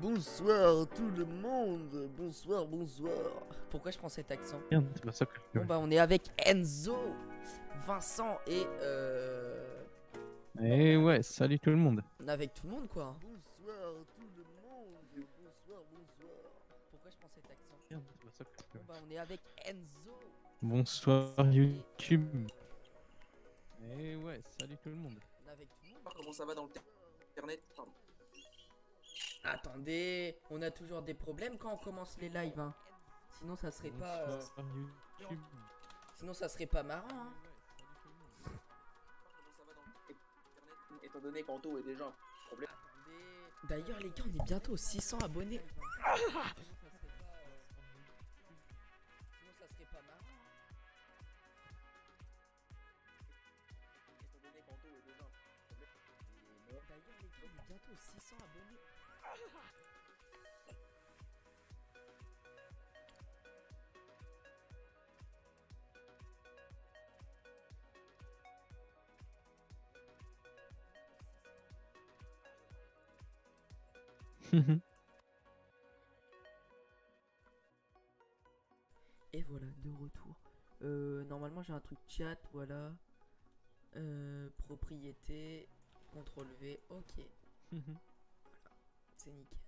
Bonsoir tout le monde, bonsoir, bonsoir. Pourquoi je prends cet accent? Merde, c'est pas ça que je Bon bah on est avec Enzo, Vincent et Eh ouais, salut tout le monde. on est avec tout le monde quoi. Bonsoir tout le monde, bonsoir, bonsoir. Pourquoi je prends cet accent? Merde, c'est pas ça que je Bon bah on est avec Enzo. Bonsoir YouTube. Eh ouais, salut tout le monde. On est avec tout le monde. Comment ça va dans le internet? Pardon. Attendez, on a toujours des problèmes quand on commence les lives hein. Sinon ça serait pas Bonsoir YouTube. sinon ça serait pas marrant hein. Comment ça va dans internet étant donné qu'Anto est déjà un problème. Attendez. D'ailleurs les gars on est bientôt aux 600 abonnés. Sinon ça serait pas marrant hein. Étant donné qu'Anto est déjà un problème. D'ailleurs les gars on est bientôt aux 600 abonnés. Et voilà, de retour. Normalement j'ai un truc chat, voilà. Propriété, CTRL V, ok. C'est nickel.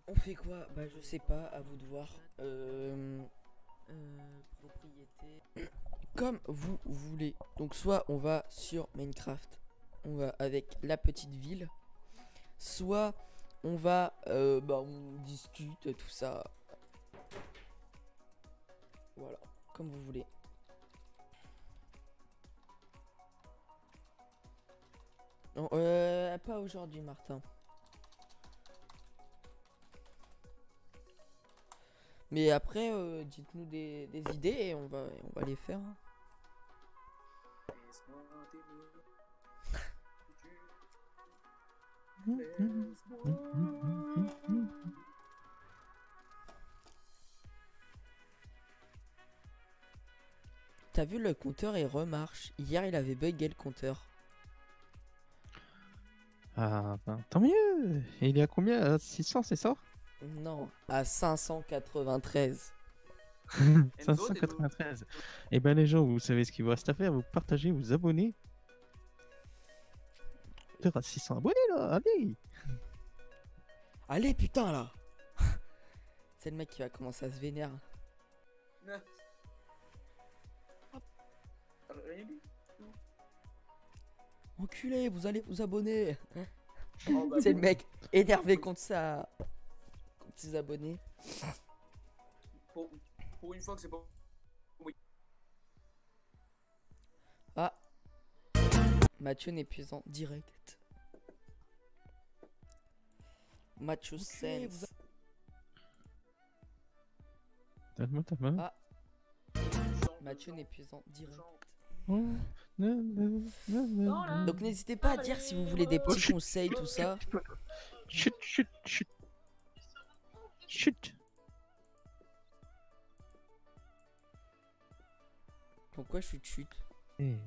On fait quoi? Bah je sais pas, à vous de voir. Propriété. Comme vous voulez. Donc soit on va sur Minecraft, on va avec la petite ville. Soit on va, bah on discute, tout ça. Voilà, comme vous voulez. Non, pas aujourd'hui Martin. Mais après, dites-nous des idées et on va les faire. Hein. T'as vu le compteur il remarche. Hier il avait bugué le compteur. Ah ben tant mieux. Et il est à combien? À 600 c'est ça? Non, à 593. 593. Et ben les gens, vous savez ce qu'il vous reste à faire, vous partagez, vous abonnez. On est à 600 abonnés là, allez. Allez putain là. C'est le mec qui va commencer à se vénérer. Enculé, vous allez vous abonner. Oh, bah, C'est le mec énervé contre ça. Contre ses abonnés. pour une fois que c'est pas. Ah. Mathieu n'est plus en direct. Mathieu Sense. Donne-moi ta main. Ah. Mathieu n'est plus en direct. Donc n'hésitez pas à dire si vous voulez des petits conseils, tout ça. Chut, chut, chut. Chut. Pourquoi je suis de chute? Eh.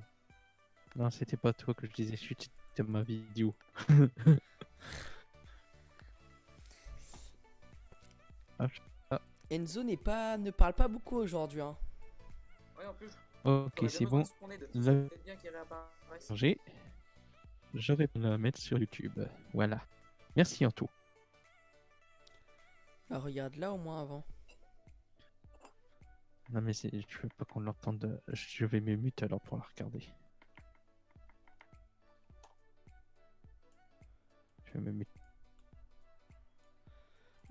Non, c'était pas toi que je disais chut, c'était ma vidéo. Enzo ne parle pas beaucoup aujourd'hui. Hein. Ouais, en plus. Ok, c'est bon. Là, Peut-être bien qu'il réapparaisse. je vais la mettre sur YouTube. Voilà. Merci en tout. Bah, regarde là au moins avant. Non mais je veux pas qu'on l'entende. Je vais me mute alors pour la regarder. Je vais me mute.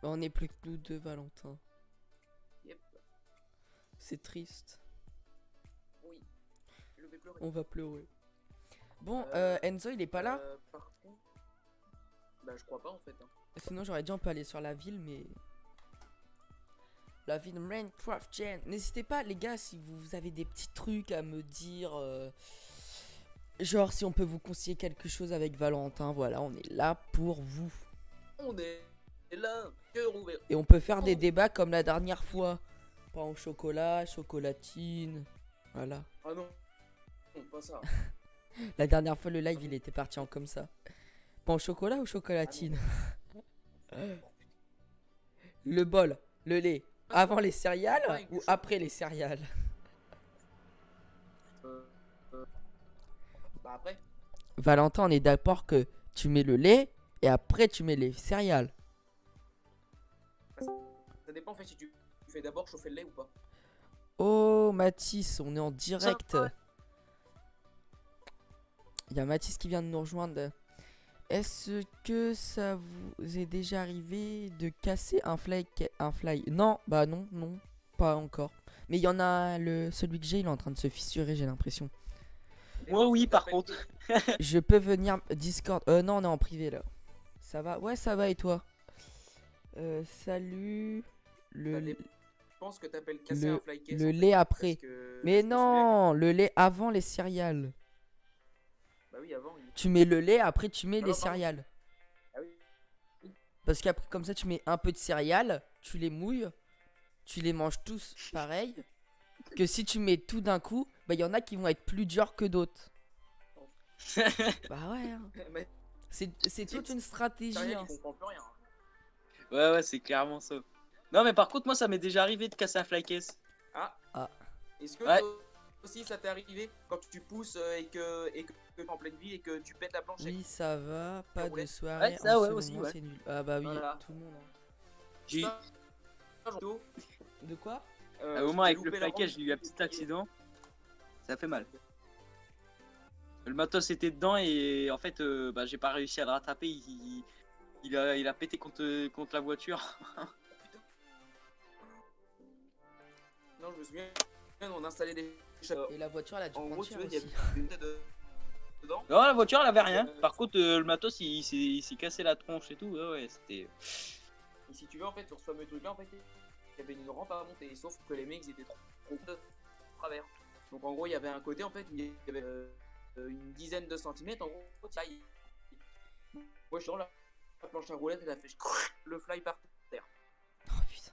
Bah, on est plus que nous deux, Valentin. Yep. C'est triste. Oui. Je vais pleurer. On va pleurer. Bon, Enzo il est pas là. Par contre. Bah, je crois pas en fait. Hein. Sinon j'aurais dit on peut aller sur la ville, mais la ville de Minecraft Gen. N'hésitez pas les gars si vous avez des petits trucs à me dire. Genre si on peut vous conseiller quelque chose avec Valentin. Voilà, on est là pour vous. On est là, cœur ouvert. Et on peut faire des débats comme la dernière fois. Pas en chocolat, chocolatine. Voilà. Ah non. Non, pas ça. La dernière fois le live il était parti en comme ça. Pain au chocolat ou chocolatine? Le bol, le lait, avant les céréales ou après les céréales? Euh, euh, Bah après, Valentin, on est d'accord que tu mets le lait et après tu mets les céréales. ça dépend en fait si tu fais d'abord chauffer le lait ou pas. Oh Mathis, on est en direct. Ça, ouais. Il y a Mathis qui vient de nous rejoindre. Est-ce que ça vous est déjà arrivé de casser un fly? Non, bah non, non, pas encore. Mais il y en a celui que j'ai, il est en train de se fissurer, j'ai l'impression. Moi, oui, par contre. Je peux venir Discord. Non, on est en privé là. Ça va? Ouais, ça va et toi? Salut. Ça dépend. Je pense que t'appelles casser un fly case. Le en fait, lait parce après. que Mais je me souviens non, le lait avant les céréales. Bah oui, avant. Tu mets le lait, après tu mets Ah les non, pardon. céréales. Ah oui. Parce qu'après, comme ça, tu mets un peu de céréales, tu les mouilles, tu les manges tous pareil. Que si tu mets tout d'un coup, bah il y en a qui vont être plus durs que d'autres. Bah ouais, hein. Mais C'est toute une stratégie. céréales, Hein. il comprend plus rien. Ouais, ouais, c'est clairement ça. Non, mais par contre, moi, ça m'est déjà arrivé de casser un fly case. Ah. Ah. Est-ce que Ouais. toi aussi ça t'est arrivé quand tu pousses et que t'es en pleine vie et que tu pètes la planche? Oui, ça va, pas de roulette. soirée. Ouais, ça, en ouais, ce aussi, moment, ouais. c'est nul. Ah bah oui, Voilà. tout le monde. Hein. J'ai eu De quoi? un moment avec le fly case, j'ai eu un petit accident. Ça a fait mal. Le matos était dedans et en fait, bah, j'ai pas réussi à le rattraper. Il a pété contre la voiture. Non, je me souviens, on installait des Et la voiture, elle a dû en prendre gros, tu cher vois, il y aussi. avait une tête dedans. Non, la voiture, elle avait rien. Par contre, le matos, il s'est cassé la tronche et tout. Ouais, ouais, c'était. Et si tu veux, en fait, sur ce fameux truc là, en fait, il y avait une rampe à monter. Sauf que les mecs, ils étaient trop de travers. Donc en gros, il y avait un côté, en fait, où il y avait une dizaine de centimètres. En gros, ça, moi, je suis dans la planche à roulettes, elle a fait le fly par terre. Oh putain.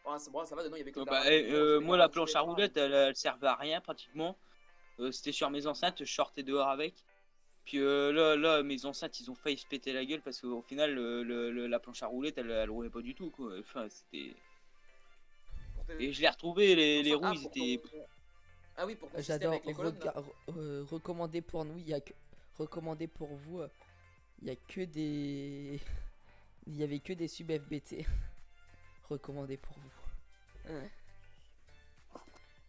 Ah, bon, ça va, dedans, il y avait que Bah, la moi, la planche à roulettes, elle servait à rien pratiquement. C'était sur mes enceintes, je sortais dehors avec. Puis là, mes enceintes, ils ont failli se péter la gueule parce qu'au final, la planche à roulettes, elle roulait pas du tout, quoi. Enfin, c'était. Et je l'ai retrouvé, les roues, ils étaient. Ah oui, pour ton système J'adore. avec les colonnes. là. Recommandé pour nous, il y a que. Recommandé pour vous, il y a que des. Il y avait que des sub FBT. Recommandé pour vous.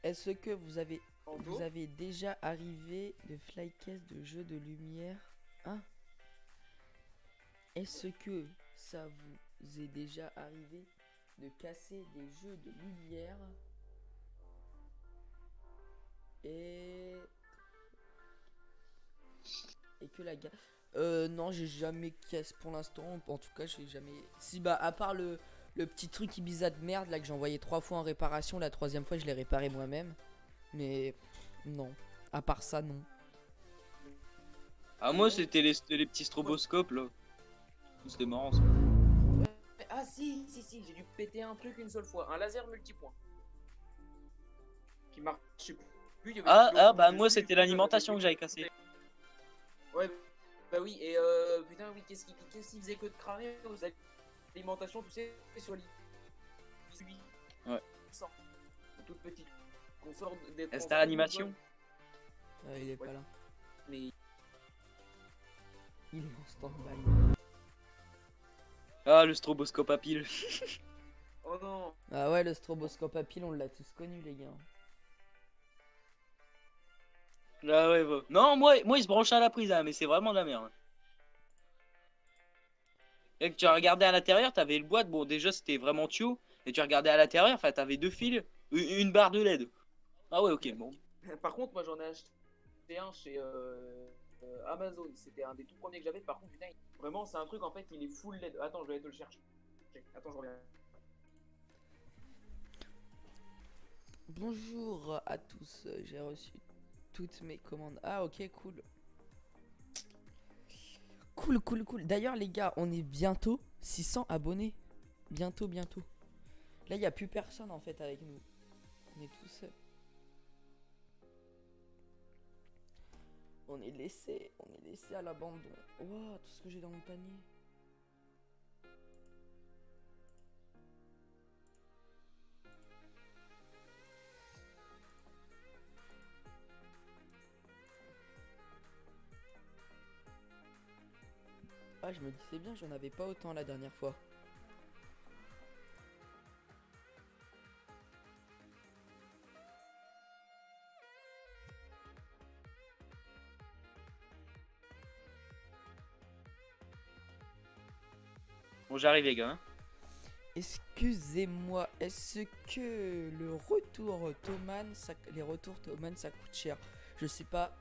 Est-ce que vous avez déjà arrivé de flycase de jeux de lumière? Hein? Est-ce que ça vous est déjà arrivé de casser des jeux de lumière et que la gare... non, j'ai jamais cassé pour l'instant. En tout cas, j'ai jamais... Si, bah, à part le petit truc Ibiza de merde, là, que j'ai envoyé 3 fois en réparation. La 3e fois, je l'ai réparé moi-même. Mais non. À part ça, non. Ah, moi, c'était les petits stroboscopes, là. C'était marrant, ça. Ah si, j'ai dû péter un truc une seule fois. Un laser multipoint. Qui marchait plus. Il y avait du plomb Bah, dessus, moi, c'était du coup, l'alimentation que j'avais cassé. Ouais, bah oui, et putain, oui, qu'est-ce qui faisait que de cramer aux alimentations, tu sais, sur les. Ouais. Toute petite consort des. C'était l'animation. Il est pas là. Mais. Il est en stand-by. Ah, le stroboscope à pile. Oh non. Ah ouais, le stroboscope à pile, on l'a tous connu, les gars. Là, ouais, bah. Non, moi, il se branchait à la prise, hein, mais c'est vraiment de la merde. Et que tu regardais à l'intérieur, t'avais le boîte, bon, déjà, c'était vraiment tuyau. Et tu regardais à l'intérieur, enfin, t'avais 2 fils, une barre de LED. Ah ouais, ok, bon. Par contre, moi j'en ai acheté un chez Amazon. C'était un des tout premiers que j'avais. Par contre, putain, vraiment, c'est un truc en fait, il est full LED. Attends, je vais aller te le chercher. Attends, je reviens. Bonjour à tous, j'ai reçu toutes mes commandes. Ah ok, cool. Cool. D'ailleurs les gars, on est bientôt 600 abonnés. Bientôt. Là, il n'y a plus personne en fait avec nous. On est tout seuls. On est laissé à l'abandon. Wow, tout ce que j'ai dans mon panier. Ah, je me disais bien, j'en avais pas autant la dernière fois. Bon, j'arrive, les gars. Hein. Excusez-moi, est-ce que le retour Thomann, les retours Thomann, ça coûte cher? Je sais pas,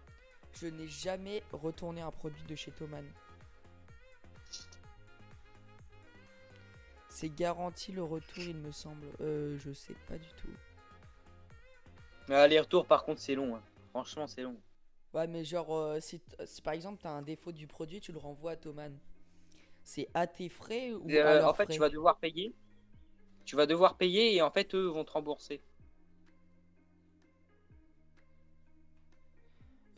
je n'ai jamais retourné un produit de chez Thomann. C'est garanti le retour, il me semble. Je sais pas du tout. Mais aller-retour, par contre, c'est long. Hein. Franchement, c'est long. Ouais, mais genre, si par exemple t'as un défaut du produit, tu le renvoies à Thomann. C'est à tes frais ou à leurs En fait, frais? tu vas devoir payer. Tu vas devoir payer et en fait, eux vont te rembourser.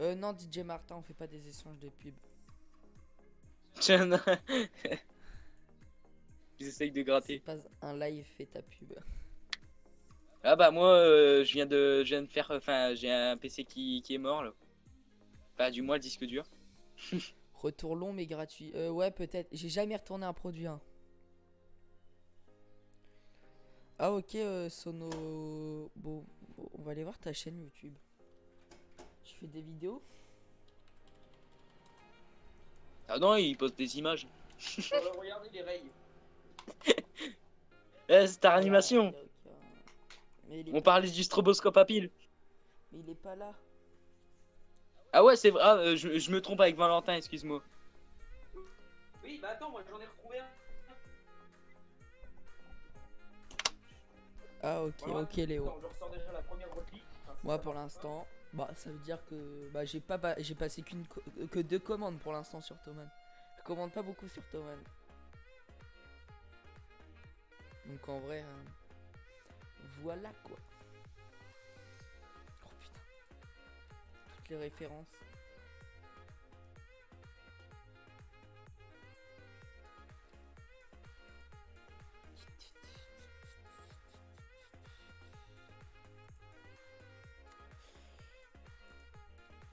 Non, DJ Martin, on fait pas des échanges de pub. Tiens, non. Ils essayent de C'est gratter. pas un live fait ta pub. Ah bah moi, je viens de faire... Enfin, j'ai un PC qui est mort, là. Bah, du moins, le disque dur. Retour long mais gratuit. Ouais, peut-être. J'ai jamais retourné un produit. Hein. Ah, ok, Sono. Bon, on va aller voir ta chaîne YouTube. Tu fais des vidéos? Ah non, il poste des images. Regardez les rayes. Star Animation. Voilà, mais il est On pas... parlait du stroboscope à pile. Mais il est pas là. Ah ouais, c'est vrai. Ah, je me trompe avec Valentin, excuse-moi. Oui, bah attends, moi j'en ai retrouvé un. Ah, ok, Voilà. ok, Léo. Attends, je ressors déjà la première repli. Enfin, Moi, ça pour marche l'instant, bah, ça veut dire que bah, j'ai passé que 2 commandes pour l'instant sur Thomann. Je commande pas beaucoup sur Thomann. Donc en vrai, voilà quoi. Oh putain. Toutes les références.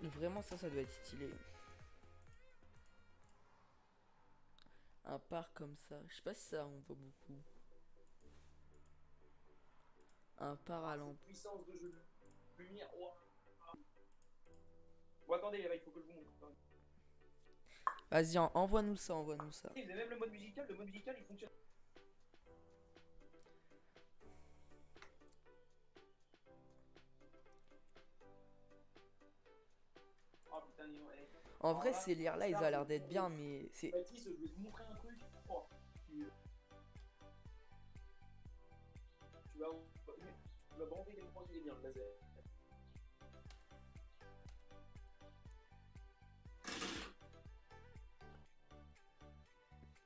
Vraiment ça doit être stylé. Un parc comme ça. Je sais pas si ça on voit beaucoup. Un parc à lampe. puissance de jeu de lumière. Ouah. Bon, attendez, les rayes, il faut que je vous montre. Vas-y, envoie-nous ça, envoie-nous ça. Vous avez même le mode musical il fonctionne. Oh putain, En vrai, ces lire là, ils ont l'air d'être bien, mais c'est. Baptiste, je vais te montrer un truc. Oh, tu vas bander les points qu'il est bien, le laser.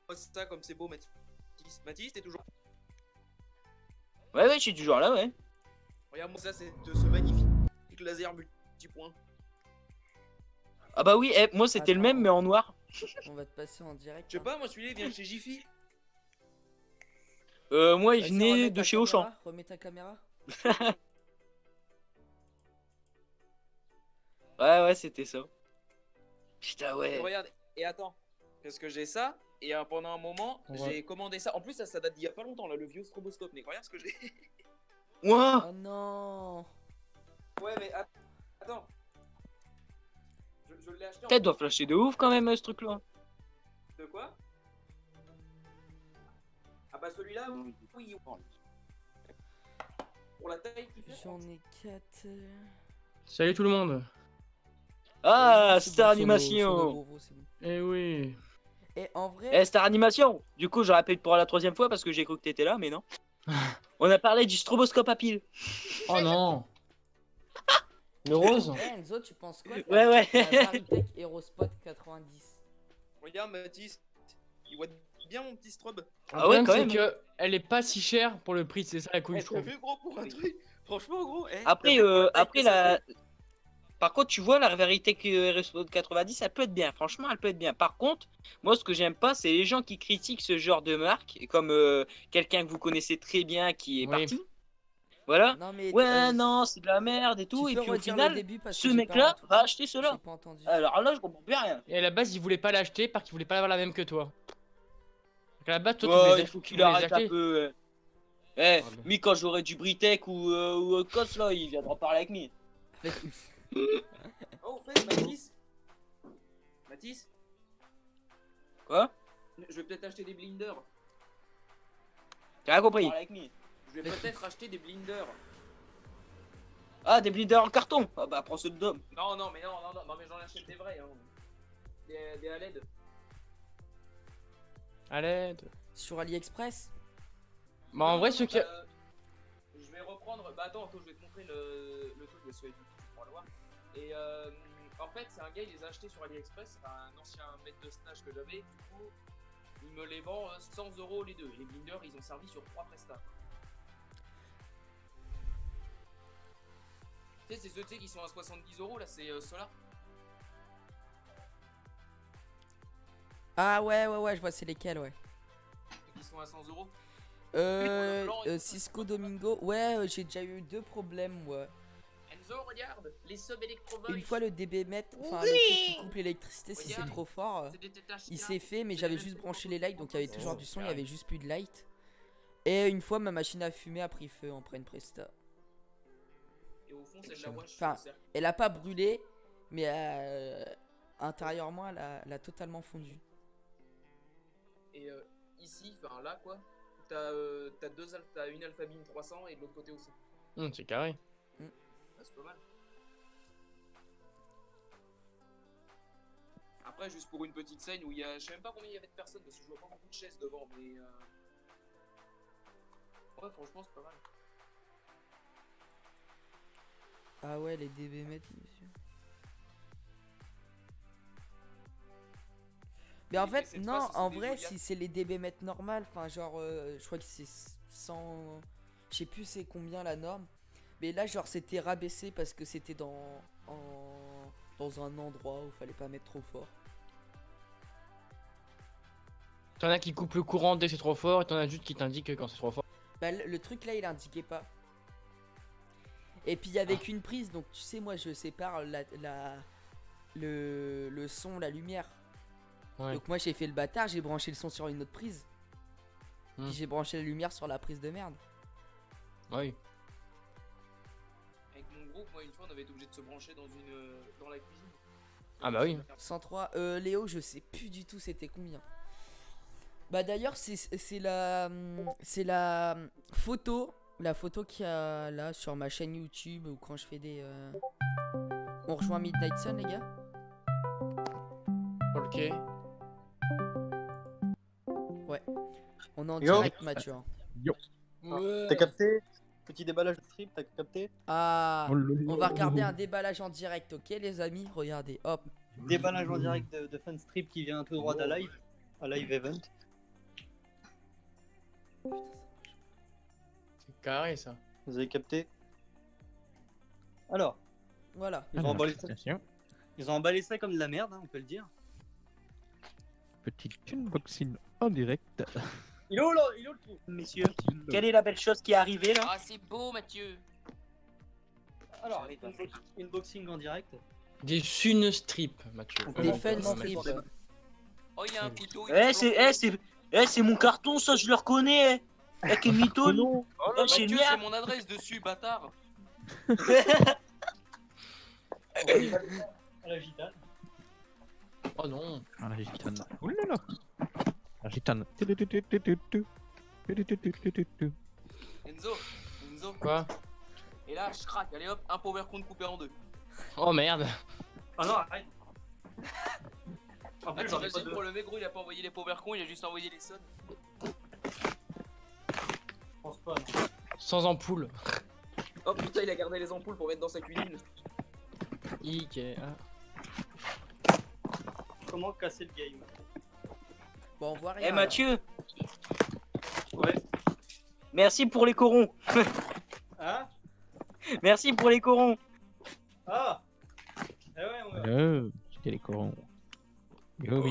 Oh, c'est ça comme c'est beau, Mathis. Mathis, t'es toujours. Ouais, je suis toujours là, ouais. Regarde-moi ça, c'est de ce magnifique laser multipoint. Ah bah oui, moi c'était le Attends. même mais en noir. On va te passer en direct. Je sais pas, moi celui-là il vient de chez Jiffy. Moi il Vas-y, venait remets de ta chez caméra, Auchan. Remets ta caméra. Ouais, c'était ça. Putain, Et ouais. regarde, et attends, parce que j'ai ça, et pendant un moment, Ouais. j'ai commandé ça. En plus, ça date d'il y a pas longtemps, là, le vieux stroboscope. Mais regarde ce que j'ai. Ouah. Oh non. Ouais, mais attends. Je l'ai acheté en. Peut-être doit flasher de ouf quand même ce truc là. De quoi? Ah bah celui-là, oui. Pour la taille qu'il fait. J'en ai 4. Salut tout le monde. Ah, C'est Star bon, Sono, Animation. Sono Bovo, c'est bon. Eh oui. Et en vrai, Star Animation. Du coup je répète pour la 3e fois parce que j'ai cru que t'étais là mais non. On a parlé du stroboscope à pile. Oh non. Le rose. hey, Enzo, tu penses quoi de Ouais. la Varitech Aerospot 90? Regarde, Mathis. Il voit bien mon petit strobe. Le Ah ouais, problème, quand c'est même. que elle est pas si chère pour le prix, c'est ça la couille, je T'as trouve. vu, gros, pour un truc? Franchement, gros. Après, t'as vu pour la taille après que ça la... fait Par contre, tu vois, la vérité que RS 90, elle peut être bien. Franchement, elle peut être bien. Par contre, moi, ce que j'aime pas, c'est les gens qui critiquent ce genre de marque, comme quelqu'un que vous connaissez très bien qui est Oui. parti. Voilà. Non, mais Ouais, non, c'est de la merde et tout. tu Et peux puis au redire le final, début parce ce que mec-là va acheter j'ai cela. pas entendu. Alors là, je comprends plus rien. Et à la base, il voulait pas l'acheter parce qu'il voulait pas avoir la même que toi. Donc à la base, toi, Ouais, il faut qu'il arrête un peu. Eh, Pardon. mi, quand j'aurai du Britec ou Cos, là, il viendra parler avec mi. Oh, au fait, Mathis, Quoi? je vais peut-être acheter des blinders. T'as rien compris? Parler avec mi. Je vais peut-être acheter des blinders. Ah, des bleeders en carton. Ah bah, prends ceux de Dom. Non, mais mais j'en achète des vrais, hein. Des à LED. À l'aide. Sur AliExpress? Bah, en vrai, ceux qui. Je vais reprendre. Bah, attends, je vais te montrer le truc de Sweat, tu pourras le voir. Et en fait, c'est un gars, il les a achetés sur AliExpress. C'est un ancien maître de stage que j'avais. Du coup, il me les vend 100 € les deux. Les blinders, ils ont servi sur 3 prestats. Tu sais, c'est ceux qui sont à 70 € là, c'est Solar. Ah ouais, je vois c'est lesquels, ouais. Qui sont à 100 €. Cisco Domingo, ouais, j'ai déjà eu 2 problèmes, moi. Enzo, regarde, les subs Electro Une Voice. fois le DB-Met, enfin le truc qui coupe l'électricité si c'est Regarde. trop fort, C'est des tétaches il IA. s'est fait, mais C'est j'avais les juste mêmes branché que les lights, donc il y avait toujours Oh, du son, il y carré. avait juste plus de light. Et une fois ma machine à fumer a pris feu en pleine presta. Et au fond, c'est de la wash. Enfin, elle a pas brûlé, mais intérieurement elle a totalement fondu. Et ici, enfin là quoi, t'as t'as une Alpha Beam 300 et de l'autre côté aussi. C'est carré. Ah, c'est pas mal. Après, juste pour une petite scène où il y a, je sais même pas combien il y avait de personnes parce que je vois pas beaucoup de chaises devant, mais ouais, franchement, c'est pas mal. Ah ouais, les DB-Met, monsieur. Mais en Mais fait, cette non, fois, ce sont en des vrai, Julia. si c'est les DB-Met normales, enfin, genre, je crois que c'est 100. Je sais plus c'est combien la norme. Mais là, genre, c'était rabaissé parce que c'était dans un endroit où fallait pas mettre trop fort. T'en as qui coupent le courant dès que c'est trop fort et t'en as juste qui t'indiquent quand c'est trop fort. Bah, le truc là, il indiquait pas. Et puis, il y avait qu'une prise, donc tu sais, moi, je sépare le son, la lumière. Ouais. Donc, moi, j'ai fait le bâtard, j'ai branché le son sur une autre prise. Hmm. Puis, j'ai branché la lumière sur la prise de merde. Oui. Avec mon groupe, moi, une fois, on avait été obligé de se brancher dans la cuisine. Ah bah oui. 103. Léo, je sais plus du tout c'était combien. Bah d'ailleurs, c'est la photo. La photo qu'il y a là sur ma chaîne YouTube ou quand je fais des. On rejoint Midnight Sun, les gars. Ok. On est en Yo. direct, Mathieu. Ouais. T'as capté? Petit déballage de strip, t'as capté? Ah, Oh là là. on va regarder un déballage en direct, ok, les amis. Regardez, hop. Déballage en direct de fan strip qui vient tout droit d'Alive. Alive Event. C'est carré ça. Vous avez capté? Alors, Voilà. ils ont, emballé ça, Attention. ils ont emballé ça comme de la merde, hein, on peut le dire. Petit unboxing en direct. Il est où là? Il est où le trou? Messieurs, quelle est la belle chose qui est arrivée là? Ah, c'est beau, Mathieu. Alors, unboxing en direct. Des Sun Strip, Mathieu. Des Comment- fun comment strips. on fait ça? Oh, il y a un couteau. C'est mon carton, ça je le reconnais. Eh, quel mytho, lui. Oh là, Mathieu, génial. c'est mon adresse dessus, bâtard. À la gitane. Oh non. Ah, la gitane. Ouh là là. La gitane. Enzo. Quoi? Et là, je craque. Allez hop, un power count coupé en deux. Oh merde. Ah non, arrête. En Ah, plus, j'en ai pas t'imagines de. pour le mec, gros, il a pas envoyé les power count, il a juste envoyé les sons. Je pense pas. Non. Sans ampoule. Oh putain, il a gardé les ampoules pour mettre dans sa cuisine. Ikea. Comment casser le game? Bon, on voit Eh rien. Mathieu, Ouais. merci pour les corons. Hein? Merci pour les corons. Ah! C'était les corons. Yo,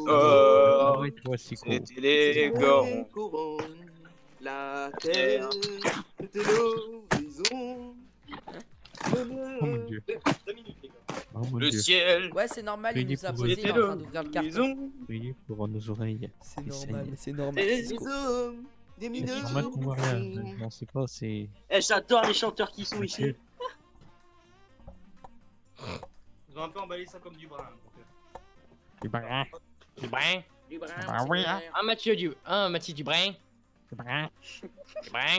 Oh, toi, Sico. c'était les corons. couronnes, la terre, c'était l'horizon. Oh mon dieu. 2 minutes, les gars. Oh mon Le dieu. ciel, Ouais, c'est normal, il Priez nous a pour posé, il c'était est en train d'ouvrir le carton. l'horizon. Priez pour nos oreilles. C'est qui normal, saignent. c'est normal. Des Cisco. hommes, des C'est mineurs. normal qu'on voit rien. Non, c'est pas, c'est. Eh, j'adore les chanteurs qui sont ici. Ils ont un peu emballé ça comme du brin. Du brin. Du brin. Du brin, Ah oui, hein. Ah, Mathieu du brin. Du brin. Du brin.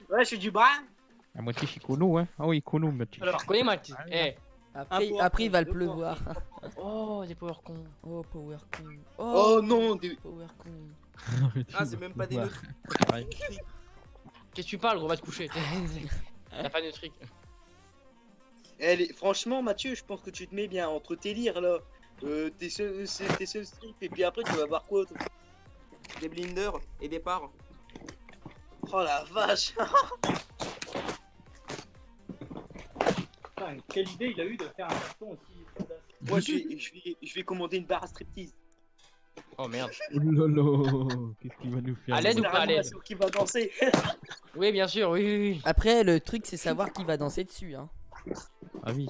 Ouais, je suis du brin. À moitié Chicono, hein. Ah oui, Kono, Mathieu. Alors, Tu connais Mathieu? Eh. Après, il va le Deux pleuvoir. Oh, des power cons. Oh, power con. Oh non, Power con. Ah, c'est même pas des neutres. Qu'est-ce que tu parles, gros? Va te coucher. T'as pas de truc. Franchement, Mathieu, je pense que tu te mets bien entre tes lires là. Tes seuls strips, et puis après, tu vas voir quoi, toi. Des blinders et des parts. Oh la vache. putain, quelle idée il a eu de faire un carton aussi. Moi, je vais commander une barre à striptease. Oh merde. Oh là là. Qu'est-ce qu'il va nous faire? À l'aide C'est ou la pas à l'aide? animation qui va danser. Oui, bien sûr, oui, oui, oui. Après, le truc, c'est savoir qui va danser dessus. Hein. Ah oui.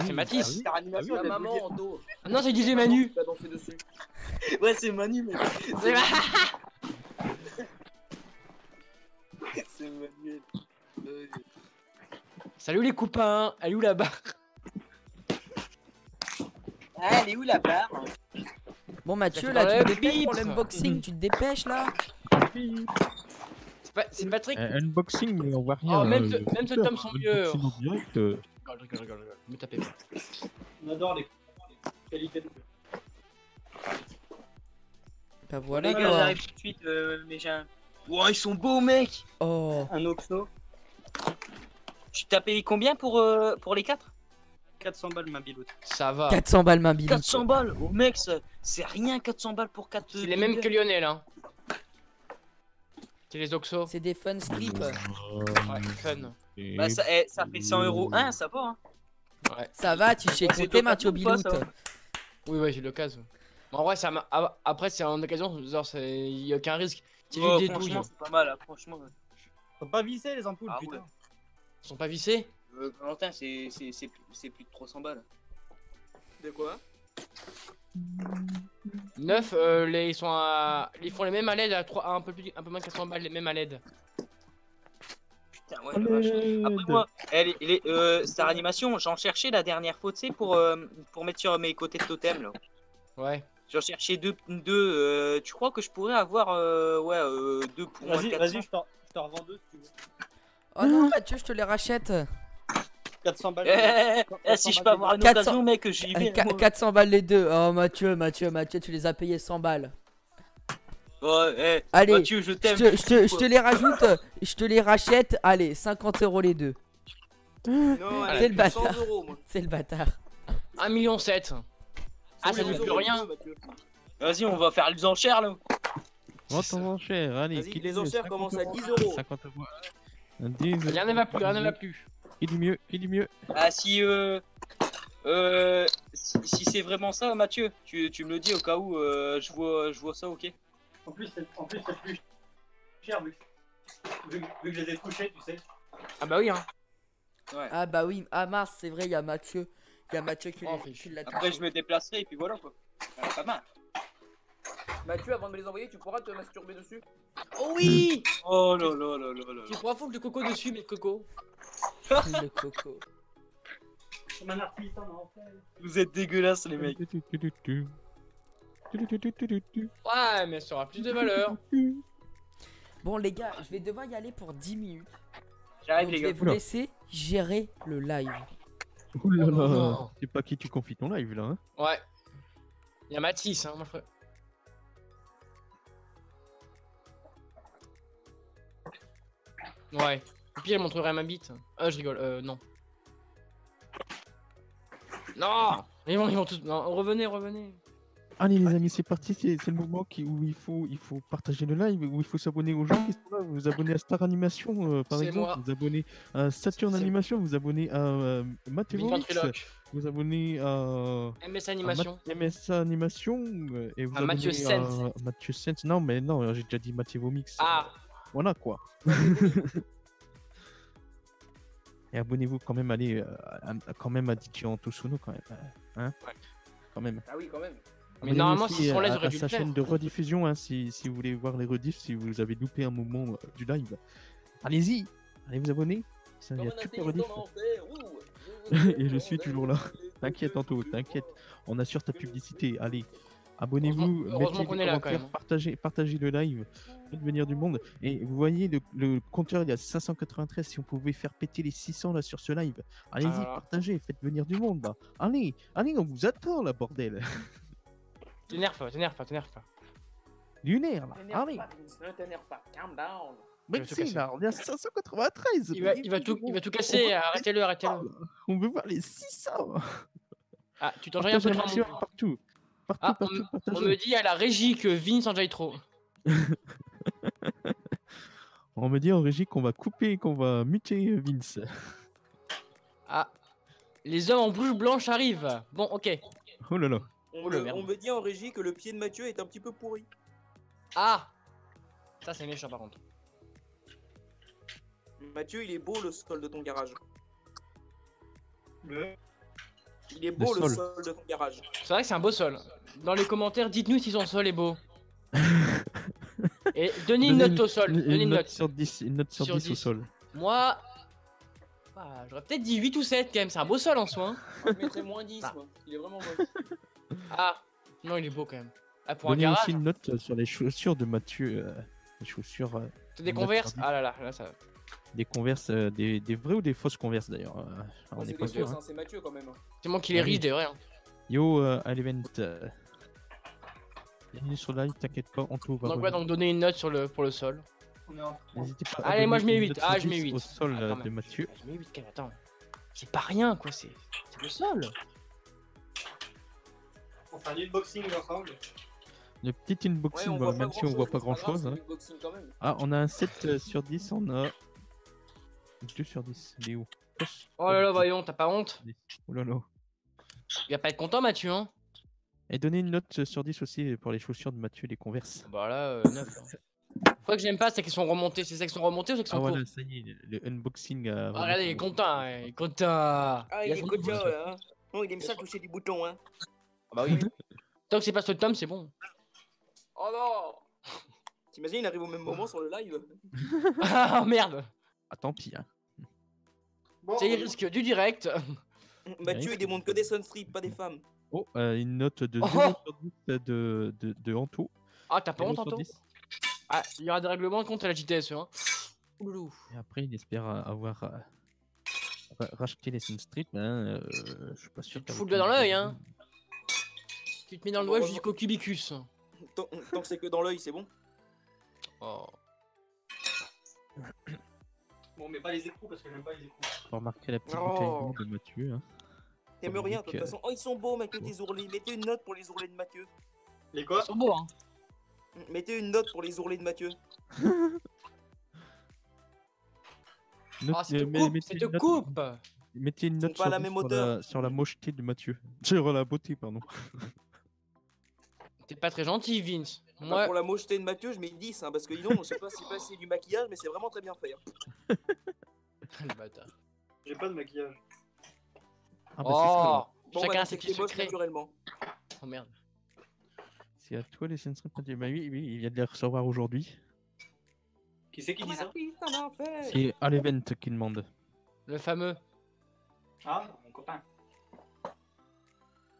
C'est Mathis. Ah oui. La animation, La elle va maman vous dire. en dos. Ah non, c'est DJ Manu. Qui va danser dessus. Ouais, c'est Manu, mais. C'est Manuel. Salut les copains. Elle est où la barre? Ah, elle est où la barre? Bon, Mathieu, Ça là, fait tu te dans le dépêches pour bip. l'unboxing, tu te dépêches là. C'est Patrick. Unboxing, mais on voit rien. Oh, même hein, ce- même ce tome sont mieux. unboxing en direct. Je rigole. Me tapez pas. On adore les qualités de jeu. Bah voilà. Les gars, quoi. j'arrive tout de suite, mais j'ai un. Wow, ils sont beaux, mec! Oh. Un Oxo, Tu t'as payé combien pour les 4? 400 balles ma biloute. Ça va. 400 balles, main Billy. 400 balles! Oh, mec, c'est rien, 400 balles pour 4. C'est les mêmes que Lionel, hein. C'est les Oxo. C'est des fun strips. Ouais, fun. Bah, ça fait 100 € un, ça va, hein. Ouais. Ça va, tu sais C'est compter, Mathieu d'occasion ou Bilout. pas, ça Oui, ouais, j'ai l'occasion. Mais en vrai, après, c'est en occasion, genre, il y a aucun risque. C'est Oh, juste des franchement, douilles. c'est pas mal, là, franchement. Faut pas visser les ampoules, Ah putain. ouais. Ils sont pas vissés? Valentin, c'est plus de 300 balles. De quoi? 9, ils sont à. Ils font les mêmes à l'aide à un peu moins de 400 balles, les mêmes à l'aide. Putain, ouais, la vache. Après, moi, Star Animation, j'en cherchais la dernière fois, tu sais, pour mettre sur mes côtés de totem, là. Ouais. J'en cherchais deux, tu crois que je pourrais avoir, deux pour moins de Vas-y, 400? vas-y, je t'en revends deux si tu veux. Oh non, Mathieu, je te les rachète. 400 balles. Si je peux avoir une 400 occasion, mec, j'y vais. moi. 400 balles les deux. Oh, Mathieu, tu les as payés 100 balles. Ouais, Allez, Mathieu, je Je t'aime. je te les rajoute, je te les rachète. Allez, 50 € les deux. Non, C'est le elle 100 bâtard. €, moi. C'est le bâtard. 1,7 million. Ah, ça ne fait plus rien. Vas-y, on va faire les enchères, là. Oh, ton enchère, allez. Vas-y, qui les dit mieux, enchères 50 commencent à euros. 10 €. 50 euros. Un 10, Rien ne va plus, rien ne va plus. Qui dit mieux, qui dit mieux. Ah, si c'est vraiment ça, Mathieu, tu me le dis au cas où je vois ça, ok? En plus, c'est plus cher vu que je les ai touchés, tu sais. Ah bah oui, hein. Ouais. Ah bah oui, ah mince, c'est vrai, il y a Mathieu. Il y a Mathieu qui Oh, qui l'a Après, touché. je me déplacerai et puis voilà, quoi. Pas mal. Mathieu, avant de me les envoyer, tu pourras te masturber dessus? Oh oui! Oh là là là là là. Tu pourras foutre le coco dessus, mais le coco. Le coco. Comme un artiste en enfer. Vous êtes dégueulasses, les mecs. Ouais, mais ça aura plus de valeur. Bon les gars, je vais devoir y aller pour 10 minutes. J'arrive, Donc les je vais gars. vous laisser gérer le live. Ouh là Oh là. non. C'est pas qui tu confies ton live là, hein. Ouais. Il y a Mathis, hein, moi je ferais. Ouais. Et puis elle montrerait ma bite. Je rigole, non. Non! Ils vont tous. Non, revenez. Allez les amis, c'est parti, c'est le moment où il faut partager le live, où il faut s'abonner aux gens qui sont là. Vous vous abonnez à Star Animation par C'est exemple, moi. vous abonnez à Saturn C'est- Animation, vous abonnez à Mathéo, Ventriloque. vous abonnez à MS Animation. MSA Animation et vous À Mathieu abonnez Sens. à Mathieu Sens. Non mais non, j'ai déjà dit Mathieu Vomix. Ah. Voilà quoi. Et abonnez-vous quand même, allez, quand même à DJ Antosuno quand même. Hein Ouais. Quand même. Ah oui, quand même. Mais Abonnez-vous normalement, aussi s'ils sont là, ils à auraient dû sa le faire. chaîne de rediffusion hein, si vous voulez voir les rediffs, si vous avez loupé un moment du live. Allez-y, allez vous abonner. Ça, il y a toutes les rediffs. Et je suis toujours là. T'inquiète Anto, t'inquiète. On assure ta publicité. Allez, abonnez-vous, Heureusement mettez qu'on des est là, quand commentaires, même. partagez le live, faites venir du monde. Et vous voyez, le compteur il y a 593. Si on pouvait faire péter les 600 là sur ce live, allez-y, Ah. partagez, faites venir du monde là. Allez, on vous attend là, bordel. T'énerve pas. Lunaire là, allez. Ne t'énerve pas, calm down. Mais va tout si casser. là, on est à 593. Il va tout casser. Arrêtez-le. On veut voir les 600. Ah, tu t'enjailles un peu Partagez trop. un maximum partout. Ah, Partout, on partagez. me dit à la régie que Vince s'enjaille trop. On me dit en régie qu'on va couper, qu'on va muter Vince. Ah. Les hommes en bouche blanche arrivent. Bon, ok. Oh là là. Oh la merde. On me dit en régie que le pied de Mathieu est un petit peu pourri. Ah. Ça, c'est méchant par contre. Mathieu, il est beau le sol de ton garage. Le... Il est beau le sol. sol de ton garage. C'est vrai que c'est un beau sol. Dans les commentaires, dites-nous si son sol est beau. Et donnez une note au sol. Donnez une note. sur 10, une note sur Sur 10 au 10. sol. Moi. J'aurais peut-être dit 8 ou 7 quand même. C'est un beau sol en soi. hein. Moi, je mettrais moins 10, Ah. moi. Il est vraiment moche. Ah. Non, il est beau quand même. Ah, pour un Donnez garage. aussi une note sur les chaussures de Mathieu. Les chaussures, C'est des une note converses. sur 10. Ah là, ça. Des converses, des vraies ou des fausses converses d'ailleurs. On Moi, n'est c'est pas des sûr. fausses, Hein. hein, c'est Mathieu quand même. C'est moi qui les Ah oui. riche des vrais. hein. Yo, à l'event. Bienvenue sur le live, t'inquiète pas, on tout va Donc, ouais, revenir. donc donner une note pour le sol. On est en... N'hésitez pas à Allez, moi, donner je mets une 8. note sur Ah, je mets 10 8. au sol Ah, quand de même. Mathieu. Je mets 8 quand même. Attends. C'est pas rien quoi, c'est le sol. On fait un unboxing ensemble. Le petit unboxing, Ouais, on voit même pas si on voit pas grand grand chose. chose. Hein. Quand même. Ah, on a un 7 sur 10, on a 2 sur 10. Il est où? Oh là là, voyons, t'as pas honte? Oh là là. Il va pas être content, Mathieu, hein? Et donnez une note sur 10 aussi pour les chaussures de Mathieu, les Converse. Bah là, 9. Quoi que j'aime pas, c'est qu'ils sont remontés. C'est ça qu'ils sont remontés ou c'est qu'ils Ah sont voilà, courts? ça y est, le unboxing. Ah, regardez, il est content, hein, il est content. Ah, il a est son content nouveau- là. Hein. Non, il aime ça toucher du bouton. Hein. Ah bah oui. Tant que c'est pas ce tome, c'est bon. Oh non. T'imagines, il arrive au même moment sur le live. Ah merde! Ah, tant pis. Hein. Bon, C'est les risques du direct. Mathieu, il démonte que des Sunstrip, pas des femmes. Oh, une note de Oh 0 sur 10 de Anto. Ah, t'as pas 0 honte, sur Anto? 10. Ah, il y aura des règlements contre la JTSE, hein. Ouloulou. Et après, il espère avoir racheté les Sunstrip. Hein, je suis pas sûr. Tu te fous le doigt dans l'œil, hein. Tu te mets dans le doigt jusqu'au cubicus. Tant que c'est que dans l'œil, c'est bon. Oh. Bon, on met pas les écrous parce que j'aime pas les écrous. Faut remarquer la petite Oh. bouteille de Mathieu. Hein. T'aimes Donc, rien, de toute façon. Oh, ils sont beaux, Mathieu, tes ourlets. Mettez une note pour les ourlets de Mathieu. Les quoi? Ils sont beaux, hein. Mettez une note pour les ourlets de Mathieu. Ah, c'est te coupe, mettez c'est te une note- coupe. Mettez une sont note pas à sur, la 10 même sur hauteur. sur la mocheté de Mathieu. Sur la beauté, pardon. T'es pas très gentil, Vince. Moi, Moi, pour la mocheté de Mathieu, je mets 10, hein, parce que non, je sais pas si c'est du maquillage, mais c'est vraiment très bien fait. Hein. le bâtard. J'ai pas de maquillage. Ah, bah, Oh, Bon, chacun bah, a c'est ses que petits t'es moche secrets. naturellement. Oh merde. c'est à toi les Sunstrip Mathieu. Bah oui, il vient de les recevoir aujourd'hui. Qui c'est qui dit ça? C'est à l'event qui demande. Le fameux. Ah, mon copain.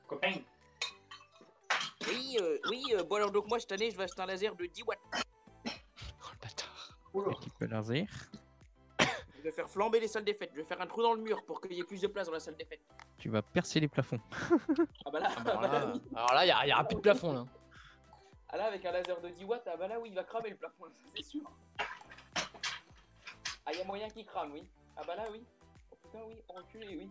Copain. Oui, bon alors donc moi cette année je vais acheter un laser de 10 watts. Oh le bâtard. Oula. Équipe laser. Je vais faire flamber les salles des fêtes. Je vais faire un trou dans le mur pour qu'il y ait plus de place dans la salle des fêtes. Tu vas percer les plafonds. Ah bah là, Alors là, il y aura plus de plafond là. ah là avec un laser de 10 watts, ah bah là oui il va cramer le plafond, ça, c'est sûr. Ah y a moyen qu'il crame, oui. Ah bah là oui. Oh putain oui, enculé oui.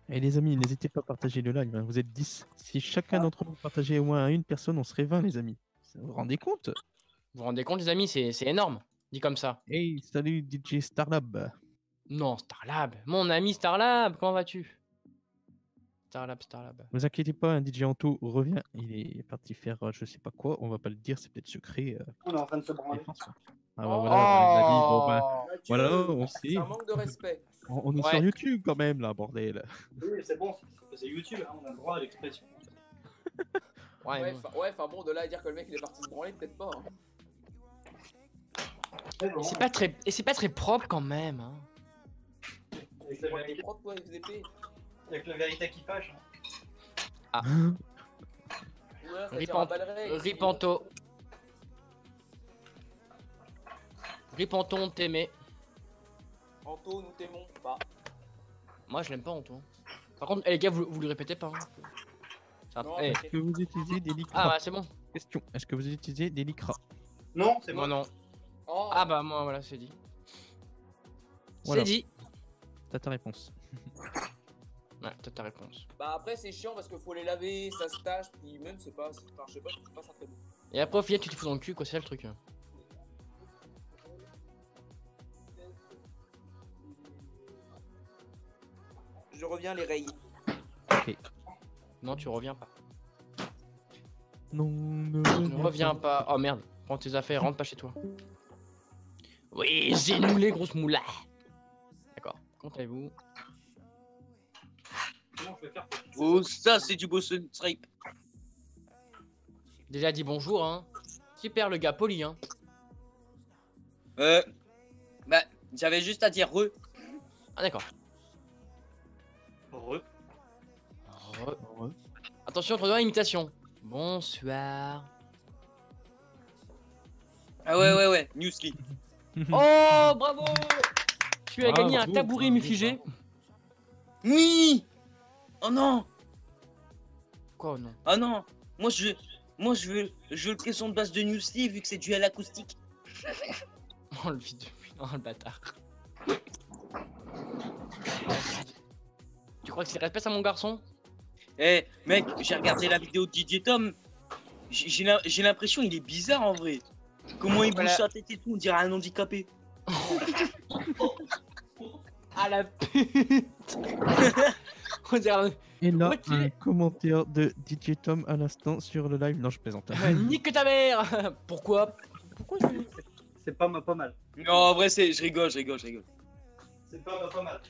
Et les amis, n'hésitez pas à partager le live, hein. Vous êtes 10. Si chacun d'entre vous partageait au moins à une personne, on serait 20, les amis. Vous vous rendez compte? Vous vous rendez compte, les amis, c'est énorme. Dit comme ça. Hey, salut DJ Starlab. Non, Starlab. Mon ami Starlab, comment vas-tu? Starlab. Ne vous inquiétez pas, un DJ Anto revient. Il est parti faire je sais pas quoi. On va pas le dire, c'est peut-être secret. On est en train de se branler. Défense, hein. Ah bah voilà, on l'a dit. Bon, bah, Mathieu, voilà, on sait. c'est un manque de respect. On est Ouais. sur YouTube quand même, là, bordel. Oui, c'est bon, c'est YouTube, hein, on a le droit à l'expression. Ouais, Ouais, bon. enfin bon, de là à dire que le mec il est parti se branler, peut-être pas. Hein. C'est bon. Et c'est pas très propre quand même. Hein. Avec la T'es vérité, propre, toi, FDP. avec la vérité qui fâche. Hein. Ouais, ça tire à balles réelles. Ripanto. Ripanton, t'aimais. Anto, nous t'aimons pas. Moi, je l'aime pas, Anto. Par contre, les gars, vous le répétez pas. Hein. Ça- Non, eh. t'inquiète. Est-ce que vous utilisez des lycras? Ah, bah, c'est bon. Question. Est-ce que vous utilisez des lycras? Non, c'est Moi, bon. non. Oh, Ah, bah, moi, voilà, c'est dit. Voilà. C'est dit. T'as ta réponse. Ouais, t'as ta réponse. bah après, c'est chiant parce qu'il faut les laver, ça se tâche, puis même, c'est pas. Enfin, je sais pas, je trouve pas ça très beau. Et après, au final, tu te fous dans le cul, quoi, c'est ça le truc. Je reviens les rayer. Non, tu reviens pas. Non, Ne reviens pas. Oh merde, prends tes affaires, rentre pas chez toi. Oui, c'est nous les grosses moulas. D'accord, comment allez-vous? Comment je vais faire pour fixer Oh, ça, c'est du beau stripe. Déjà dit bonjour, hein. Super le gars, poli, hein. Bah, j'avais juste à dire re. Ah d'accord. Re. Attention, entre deux imitation. Bonsoir. Ah ouais, Newsly. Oh, bravo! Tu as Ah, gagné un bravo, tabouret bravo, mufigé. Oui. Oh non. Quoi, non? Oh non. Moi, je veux le caisson de base de Newsly vu que c'est duel acoustique. Oh, le fils de... Oh, le bâtard. Tu crois que c'est respect à mon garçon? Eh, mec, j'ai regardé la vidéo de DJ Tom. J'ai l'impression il est bizarre en vrai. Comment il bouge Voilà. sa tête et tout, on dirait un handicapé. Ah la pute. On dirait Et là, Ouais, tu un es- commentaire de DJ Tom à l'instant sur le live. Non, je plaisante. nique ta mère. Pourquoi? Pourquoi C'est pas mal. Non, en vrai, je rigole. C'est pas mal.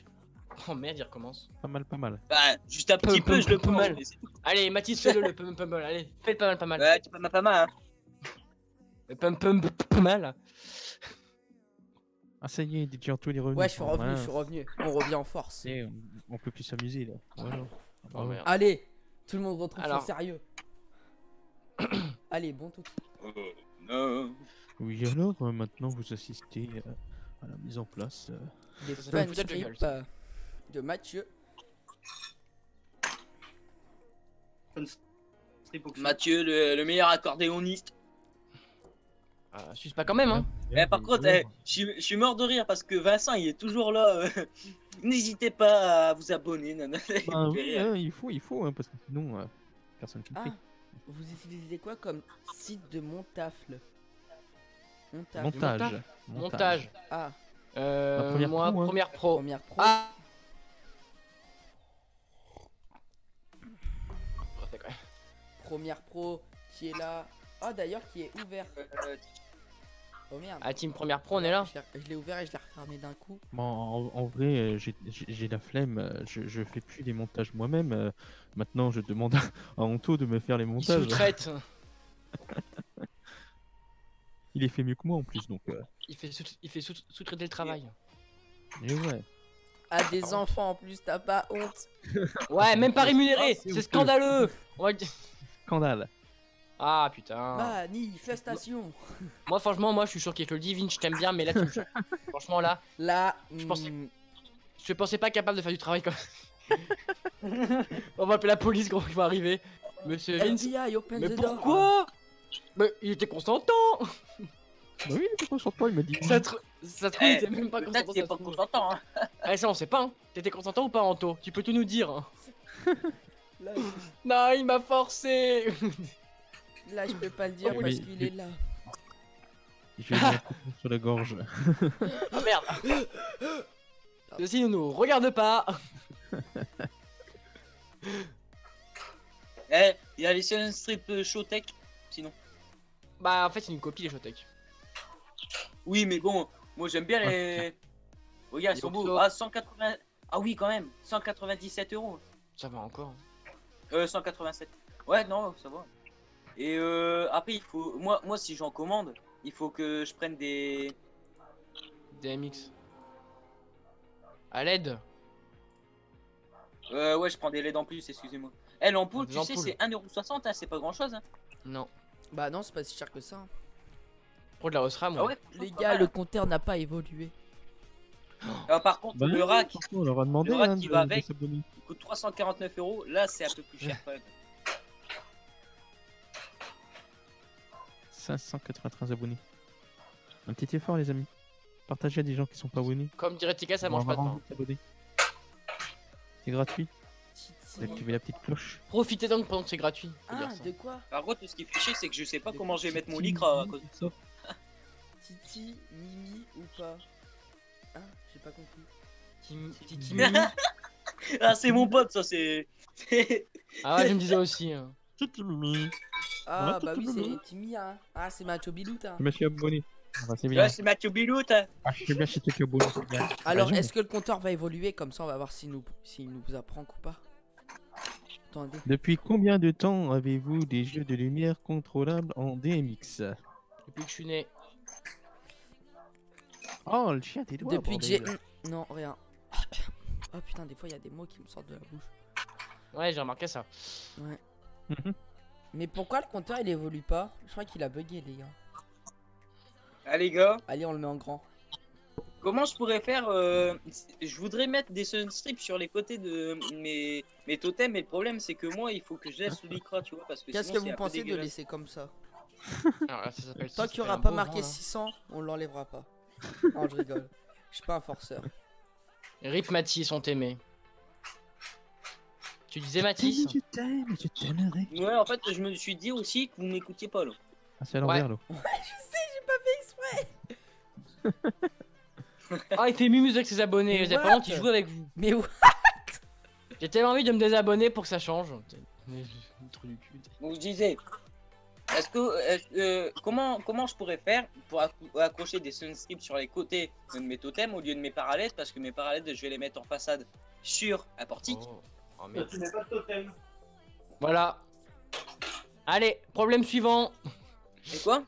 Oh merde, il recommence. Pas mal. Bah, juste un petit peu, je le Pas prends. mal. mais c'est- Allez, Mathis, fais-le le pum pum. Allez, fais le pas mal. Ouais, tu pas mal, hein. Le pum mal. Ah, ça y est, DJ Anto, il est revenu. Ouais, je suis Oh, revenu, mince. je suis revenu. On revient en force. Eh, on peut plus s'amuser là. Voilà. Oh merde. Allez, tout le monde retrouve Alors. son sérieux. Allez, bon tout. Oh, non. Oui, alors maintenant vous assistez à la mise en place. Des Ça fun fait foutre de gueule, strips de Mathieu. Mathieu, le meilleur accordéoniste. Suce pas quand même, hein. Eh, par contre, je suis mort de rire parce que Vincent, il est toujours là. N'hésitez pas à vous abonner. Nanana. Bah oui, hein, il faut, hein, parce que sinon, personne qui le Ah, fait. vous utilisez quoi comme site de montafle? Montage. Montage. Ah, première Moi, pro, hein. première pro. première pro. Ah. Ouais, quand même. Première pro qui est là. Ah, d'ailleurs, qui est ouvert. Oh merde. Ah, team première pro, on est là. Je l'ai ouvert et je l'ai refermé d'un coup. Bon, en vrai, j'ai la flemme. Je fais plus les montages moi-même. Maintenant, je demande à Anto de me faire les Il montages. sous-traite. Il est fait mieux que moi en plus, donc. Il fait sous-traiter le travail. Et ouais. Ah, des enfants en plus, t'as pas honte. Ouais, même pas rémunéré. c'est C'est honteux. scandaleux. On va le dire. Scandale. Ah putain. Manifestation. Moi, franchement, moi, je suis choqué. Je te le dis, Vin, je t'aime bien, mais là, tu me choques. Franchement, là, Là, pensais- je pensais pas capable de faire du travail comme On va appeler la police quand il va arriver. Monsieur Vince. FBI, open Mais the door. pourquoi? Mais il était consentant. Bah oui, il était consentant, il m'a dit. Ça se trouve, il était même pas Peut-être consentant. qu'il est ça pas se trouve. consentant. Hein. Ah, ça, on sait pas, hein. T'étais consentant ou pas, Anto? Tu peux tout nous dire. Hein. Là, Non, il m'a forcé. là, je peux pas le dire Oui, parce mais- qu'il est là. Je vais lui mettre le sur la gorge. Ah merde. Ceci ne nous regarde pas. Eh, il y a les Sun Strip Showtech, sinon. Bah, en fait, c'est une copie des Showtech. Oui, mais bon, moi j'aime bien les. Regarde, ils sont beaux. Ah, 180. Ah oui, quand même. 197 €. Ça va encore. 187. Ouais, non, ça va. Et après, il faut. Moi, si j'en commande, il faut que je prenne des. DMX. À l'aide. Ouais, je prends des LED en plus, excusez-moi. Eh, l'ampoule, Des tu sais, ampoules. c'est 1,60 €, hein, c'est pas grand chose. Hein. Non. Bah non, c'est pas si cher que ça. Hein. Pour de la Osram, Ah ouais. ouais, Les pas gars, mal, le hein. compteur n'a pas évolué. Par contre, Bah le non, rack, franchement, on leur a demandé le rack hein, qui de- va de avec. s'abonner. il coûte 349 €. Là, c'est un peu plus cher quand même. 593 abonnés. Un petit effort, les amis. Partagez à des gens qui sont pas abonnés. Comme dirait Tika, ça mange pas de pain. C'est gratuit. Titi. Vous activez la petite cloche. Profitez donc pendant que c'est gratuit. faut Ah, dire ça. de quoi? Par contre, ce qui fait chier, c'est que je sais pas comment je vais mettre mon Titi, lycra à cause. ça. Titi, Mimi ou pas? Ah, j'ai pas compris. Titi Mimi. Ah, c'est mon pote, ça, c'est. Ah ouais, je me disais aussi. Hein. Titi Mimi. Ah, Ouais, bah oui, Titi Mimi. c'est Timmy, hein. Ah, c'est Macho Bilout, hein. Je me suis abonné. Ah, bah, c'est bien. Là, c'est Mathieu Bilout. Hein. Ah, je sais bien si t'es abonné. c'est bien. Alors, Raison. est-ce que le compteur va évoluer? Comme ça, on va voir s'il nous apprend ou pas. Attendez. Depuis combien de temps avez-vous des jeux de lumière contrôlables en DMX? Depuis que je suis né. Oh, le chien, tes doigts. Depuis que j'ai... bordel. Non, rien. Oh putain, des fois, il y a des mots qui me sortent de la bouche. Ouais, j'ai remarqué ça. Ouais. Mhm. Mais pourquoi le compteur, il évolue pas? Je crois qu'il a bugué, les gars. Ah, les gars, Allez, on le met en grand. comment je pourrais faire je voudrais mettre des sunstrips sur les côtés de mes totems, mais le problème, c'est que moi, il faut que je laisse le lycra, tu vois, parce que Qu'est-ce sinon, que c'est vous un peu pensez de dégueulasse. laisser comme ça? Alors là, ça s'appelle Tant ça qu'il n'y s'appelle aura un pas beau marqué vent, là. 600, on l'enlèvera pas. Non, je rigole. Je suis pas un forceur. Rip Mathis, on t'aimait. Tu disais Mathis? Je t'aime, je t'aimerai. Ouais, en fait, je me suis dit aussi que vous m'écoutiez pas, là. Ah, c'est à l'envers, là. Ah, il fait mumuse avec ses abonnés. Mais J'ai pas what? honte, il joue avec vous. Mais où? J'ai tellement envie de me désabonner pour que ça change. Trou du cul. Donc, je disais, comment je pourrais faire pour accrocher des sunstrips sur les côtés de mes totems au lieu de mes parallèles, parce que mes parallèles, je vais les mettre en façade sur un portique. Oh. Oh, Toi, merde. tu n'es pas de totem. Voilà. Allez, problème suivant. Et quoi?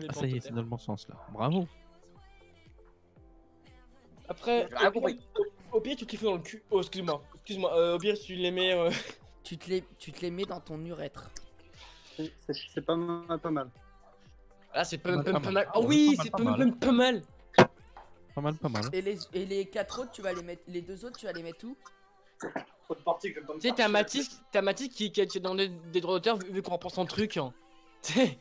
Ah, ça y est, c'est dans le bon sens, là. Bravo. Après, J'ai rien compris. au pire, tu te les fais dans le cul. Oh, excuse-moi. Excuse-moi. Au pire, tu les mets. Tu te les mets dans ton urètre. C'est pas mal, pas mal. Ah, c'est pas Pas mal, mal. pas Oh mal, oui, pas c'est mal, pas mal. Pas mal, pas mal. Et les 4 autres, tu vas les mettre. Les 2 autres, tu vas les mettre où? Trop de portique, je vais pas me Tu sais, faire t'as Mathis qui a demandé des droits d'auteur vu qu'on reprend son truc. Hein. Tu sais,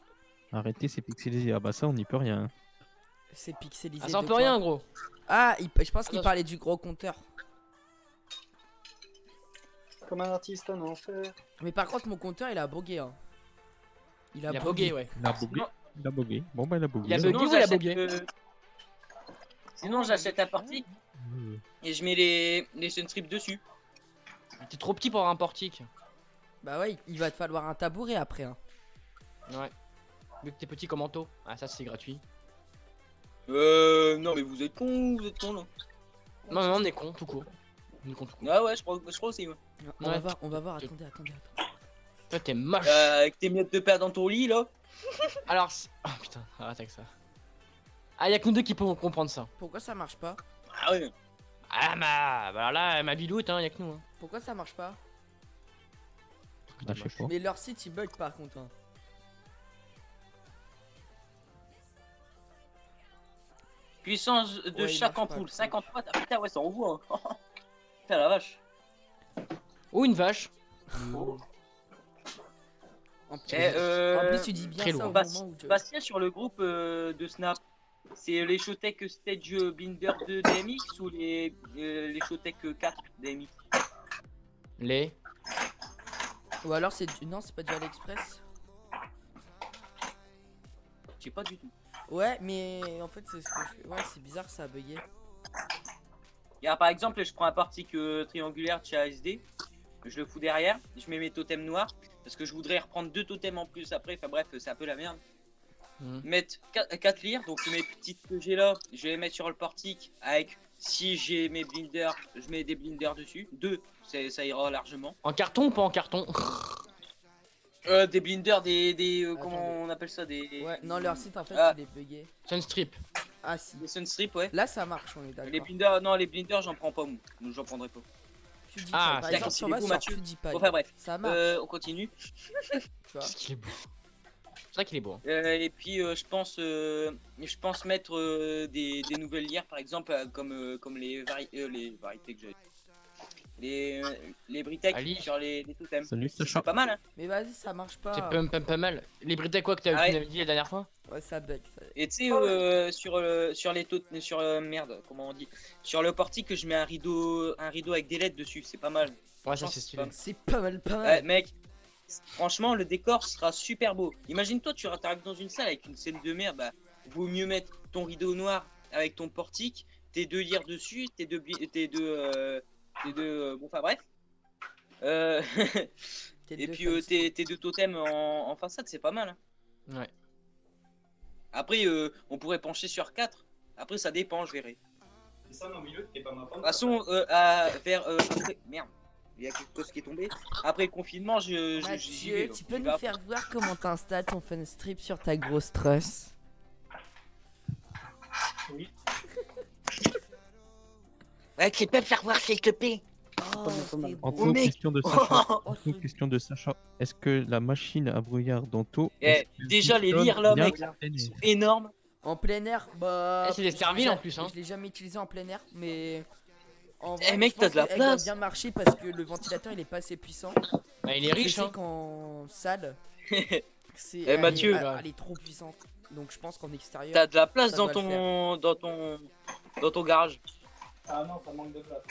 Arrêtez, c'est pixelisé. Ah bah ça, on n'y peut rien. hein. C'est pixelisé. ah, ça en de peut quoi? rien, gros. Ah, je pense qu'il Attends, parlait du gros compteur. comme un artiste en enfer. Mais par contre, mon compteur, il a bugué. Hein. Il a bugué, ouais. Il a bugué. Il a bugué. Bon bah il a bugué. Il a bugué. Sinon, ou il a j'achète, bugué sinon, j'achète un portique et je mets les sunstrips dessus. T'es trop petit pour avoir un portique. Bah ouais, il va te falloir un tabouret après. Hein. Ouais. Vu que t'es petit comme Anto. Ah, ça, c'est gratuit. Non, mais vous êtes con là. Non, on est con, tout court. On est con, tout court. Ah ouais, je crois aussi. Ouais. On Ouais. va voir. Attendez. Toi, t'es moche. Avec tes miettes de pain dans ton lit là. Alors, oh putain, arrête avec ça. Ah, y'a que nous deux qui pouvons comprendre ça. Pourquoi ça marche pas? Ah ouais. Ah, bah là, ma biloute, hein, y'a que nous. Hein. Pourquoi ça marche pas? Ah, je sais pas. Mais leur site il bug par contre. Hein. Puissance de Ouais, il chaque marche pas, ampoule, le 50 watts. Ah, putain, ouais, ça envoie. Hein. Putain, la vache. Oh, une vache. En plus, Eh, en plus, tu dis bien très ça lourd. au moment où je... Bastien sur le groupe de Snap. C'est les Showtech Stage Blinder 2 DMX ou les Showtech 4 DMX? Les. Ou alors c'est du... Non, c'est pas du AliExpress. Je sais pas du tout. Ouais, mais en fait, c'est ce que je... Ouais, c'est bizarre, ça a bugué. Par exemple, je prends un portique triangulaire de chez ASD, je le fous derrière, je mets mes totems noirs, parce que je voudrais reprendre 2 totems en plus après, enfin bref, c'est un peu la merde. Mettre 4 lyres, donc mes petites que j'ai là, je vais les mettre sur le portique, avec, si j'ai mes blinders, je mets des blinders dessus, 2, ça ira largement. En carton ou pas en carton? Des blinders, comment on appelle ça, des... Ouais, non, leur site en fait, il est bugué. Sunstrip. Ah si. Des sunstrip, ouais. Là, ça marche, on est d'accord. Les blinders, non, les blinders, j'en prends pas, moi. J'en prendrai pas. Tu dis Ah, pas. Par c'est exemple, sur beau, ma soeur, Mathieu. tu dis pas. Enfin bref, Ça marche, on continue. tu vois. Qu'est-ce qu'il est beau. C'est vrai qu'il est beau. Hein. Et puis je pense mettre des nouvelles lyres, par exemple, comme les variétés que j'ai. Les Britex Ali. sur les totems. Salut, C'est Sacha. pas mal, hein. Mais vas-y, ça marche pas. C'est pas mal. Les Britanniques quoi que tu Ah ouais. m'avais dit la dernière fois? Ouais, ça bug. Ça... Et tu sais, sur les totems, merde, comment on dit, sur le portique, je mets un rideau avec des LED dessus, c'est pas mal. Ouais, ça c'est stylé. C'est pas mal, pas Ouais, mal. mec, franchement, le décor sera super beau. Imagine-toi, tu arrives dans une salle avec une scène de merde, bah, vaut mieux mettre ton rideau noir avec ton portique, tes 2 lyres dessus, tes deux, bon, enfin bref. Et puis tes 2 totems en façade, c'est pas mal. Hein. Ouais. Après, on pourrait pencher sur 4. Après, ça dépend, je verrai. C'est ça, mais au milieu, t'es pas ma De toute façon, après, merde, il y a quelque chose qui est tombé. Après le confinement, j'y vais. Mathieu, tu peux J'y nous vais. faire voir comment t'installes ton fun strip sur ta grosse truss? Oui. Ouais, tu peux me faire voir, s'il te plaît. Oh, c'est En beau. tout, mec. question de Sacha. Oh, En tout, c'est- question de Sacha. Est-ce que la machine à brouillard d'Anto. Déjà, les lyres là, mec, sont énormes. En plein air, bah. Eh, c'est des serviles, en plus, hein. Je l'ai jamais utilisé en plein air, mais. En Eh, mec, je pense t'as de la qu'elle va place. bien marcher parce que le ventilateur il est pas assez puissant. Bah, il est Je riche, sais hein. qu'en salle, c'est. Eh, Mathieu. Elle est trop puissante. Donc je pense qu'en extérieur. T'as de la place Ça dans doit le dans ton garage. Ah non, ça manque de place.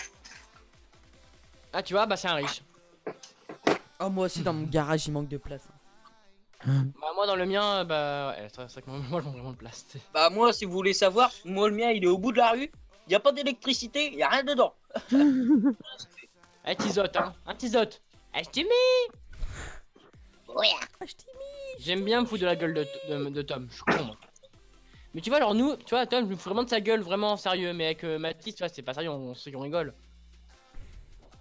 Ah, tu vois, bah c'est un riche. Oh, moi aussi dans mon garage il manque de place. Bah, moi dans le mien, bah. Ouais, c'est vrai que moi je manque vraiment de place. Bah moi, si vous voulez savoir, moi le mien, il est au bout de la rue. Y a pas d'électricité, y a rien dedans. Eh, Tizote, hein. Un Tizote. Eh, je t'ai mis. Ah, je t'ai mis. J'aime bien me foutre de la gueule de Tom. Je suis con, moi. Mais tu vois, alors nous, tu vois, Tom, je me fous vraiment de sa gueule, vraiment sérieux. Mais avec Mathis, tu vois, c'est pas sérieux, on rigole.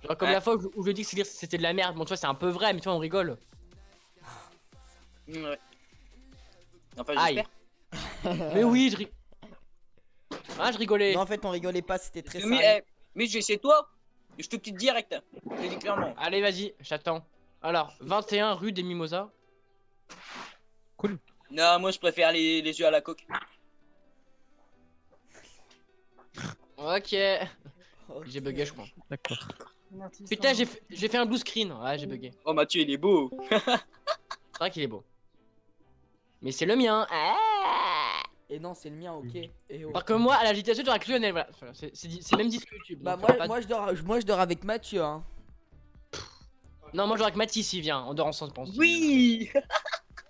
Genre, comme Ouais. la fois où je dis que c'était de la merde. Bon, tu vois, c'est un peu vrai, mais tu vois, on rigole. Ouais. Enfin, Aïe. j'espère. Mais oui, Ah, je rigolais. Non, en fait on rigolait pas, c'était très sérieux. Mais j'ai chez toi, je te quitte direct. Je te dis clairement. Allez, vas-y, j'attends. Alors, 21 rue des Mimosas. Non, moi je préfère les yeux à la coque. Ok. Ok. J'ai bugué, je crois. D'accord. Putain, j'ai fait un blue screen. Ouais, j'ai bugué. Oh Mathieu, il est beau. C'est vrai qu'il est beau. Mais c'est le mien. Ah. Et non, c'est le mien, ok. Et oh. Par contre, moi, à l'agitation, tu auras que Lionel. Voilà. C'est même dit sur YouTube. Bah, donc t'auras pas- moi je dors avec Mathieu, hein. Non, moi, je dors avec Mathis, il vient. On dort ensemble, je pense. Oui.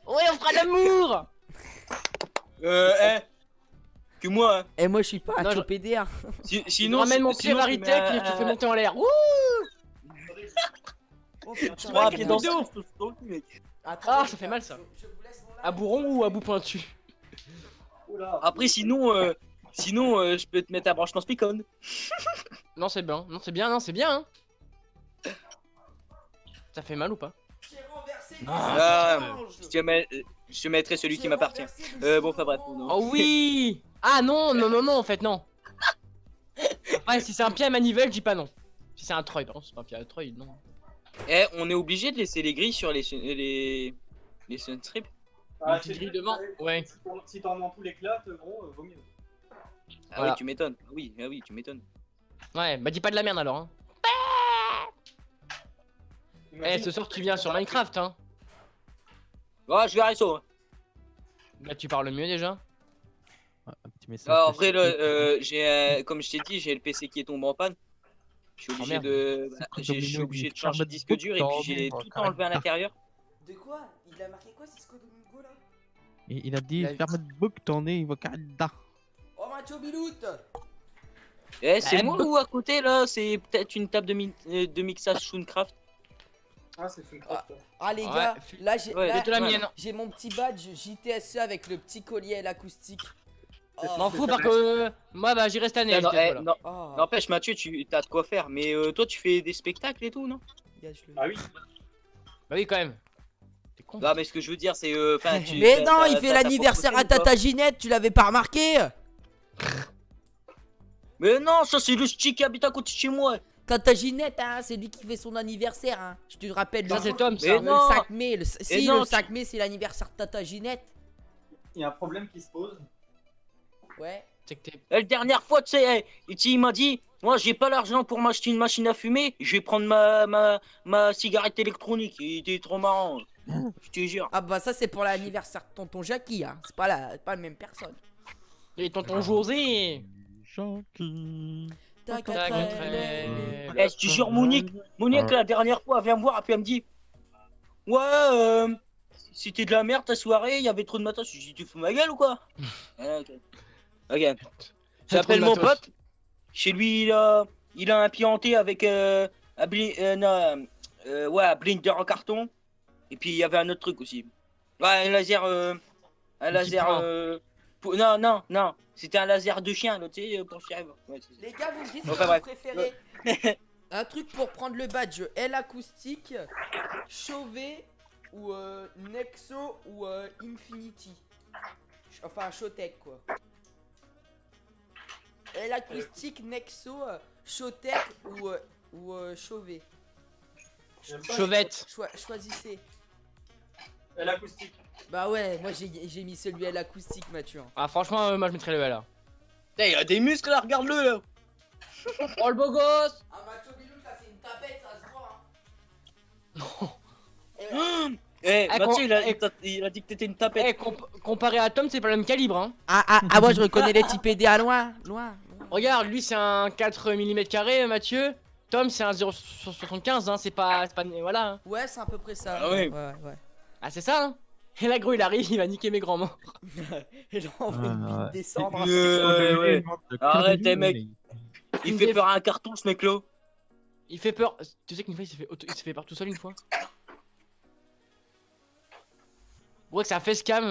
Ouais, on fera l'amour. Que moi. Hein. Et moi je suis pas Non, je- HOPDA. Sinon, ramène mon pied sinon, Varitech et je te fais monter en l'air. Wouh. Oh, Tu putain, vois, quel pied dans vidéo. mec. Attends, Ah, ça fait mal, ça. je vous laisse mon À bourron ou à bout pointu? Oula. Après, sinon, je peux te mettre à branchement Spicon. Non, c'est bien. Non, c'est bien. Non, c'est bien. Hein. Ça fait mal ou pas? J'ai renversé Ah, le change. Je te mettrai celui qui J'ai m'appartient. renversé le Bon, enfin bref. change. non. Oh oui. Ah non, non, non, non, en fait, non. Ouais, si c'est un pied à manivelle, je dis pas non. Si c'est un Troy, non, c'est pas un pied à Troy, non. On est obligé de laisser les grilles sur les sunstrips. Ah, petite c'est grille sûr, devant, ouais. Si t'en en tout l'éclate, gros, vaut mieux. Ah Voilà. oui, tu m'étonnes. Ah oui, tu m'étonnes. Ouais, bah dis pas de la merde alors. Hein. Eh, Imagine- ce soir tu viens sur Minecraft, hein. Oh, je vais arrêter ça. Bah tu parles mieux déjà. Un petit petit message. En vrai, là, comme je t'ai dit, j'ai le PC qui est tombé en panne. Je suis obligé merde. de, je suis obligé de changer de disque dur et puis j'ai tout enlevé à l'intérieur. De quoi? Il a marqué quoi, Cisco Domingo là? Et il a dit Il a- ferme de bouc, t'en es, il va carrément. Oh, Macho Bilout! Eh, c'est Bah, moi ou à côté là? C'est peut-être une table de mixage Shooncraft. Ah, c'est une craft. Ah, les Ouais, gars, fais- là j'ai ouais, là, de la ouais. mienne. j'ai mon petit badge JTSE avec le petit collier à l'acoustique. Oh, M'en fous parce que moi bah j'y reste année. Non, voilà. non, oh, n'empêche Mathieu, tu as de quoi faire. Mais toi, tu fais des spectacles et tout, non? gage-le. Ah oui. Bah oui quand même. T'es con. Non, mais ce que je veux dire, c'est. Mais non, il fait l'anniversaire à Tata Ginette, tu l'avais pas remarqué? Mais non, ça c'est le stick qui habite à côté de chez moi. Tata Ginette, hein, c'est lui qui fait son anniversaire, hein. Je te rappelle. Ça c'est Tom Mais ça. non. Le 5 mai, si non, le 5 mai c'est l'anniversaire de Tata Ginette. Il y a un problème qui se pose. Ouais. C'est que t'es. La dernière fois, tu sais, il m'a dit, moi j'ai pas l'argent pour m'acheter une machine à fumer, je vais prendre ma cigarette électronique. Il était trop marrant. Je te jure. Ah bah ça c'est pour l'anniversaire de tonton Jackie, hein. C'est pas la même personne. Et tonton José. Gentil. Tac, Tac, tac, tac. Eh, je te jure, Monique, la dernière fois, elle vient me voir et puis elle me dit, ouais, c'était de la merde ta soirée, il y avait trop de matos. Je dis, tu fous ma gueule ou quoi? Ah, ok. Ok. J'appelle mon pote. Chez lui, il a un pianté avec un blinder en carton. Et puis il y avait un autre truc aussi. Ouais, un laser. Non. C'était un laser de chien, là, tu sais, pour le chien. Ouais, c'est ça. Les gars, vous me dites ce Enfin, que vous bref. préférez. Un truc pour prendre le badge L acoustique, Chauvet ou Nexo ou Infinity. Enfin, Showtech quoi. L acoustique, Nexo, Showtech ou Chauvet. J'aime pas. Chevette. Choisissez. L'acoustique. Bah ouais, moi j'ai mis celui L acoustique, Mathieu. Ah franchement moi je mettrais le L là. Putain, il a des muscles là, regarde-le là. Oh le beau gosse. Ah, Mathieu Bilou, là c'est une tapette, ça se voit. Hein. Eh, Ah, Mathieu, con- il a dit que t'étais une tapette. Eh comparé à Tom c'est pas le même calibre hein. Ah, moi je reconnais les types PD à loin. Regarde lui c'est un 4 mm Mathieu. Tom c'est un 0,75 hein, c'est pas voilà hein. Ouais, c'est à peu près ça. Ah ouais. ouais. Ah c'est ça hein. Et là gros il arrive, il va niquer mes grands morts. Et là on va une Ah, bite descendre. Ouais. Arrête, les mecs. Il Une fait des- peur à un carton, ce mec-là. Il fait peur. Tu sais qu'une fois il s'est fait peur tout seul une fois. Gros que c'est un facecam,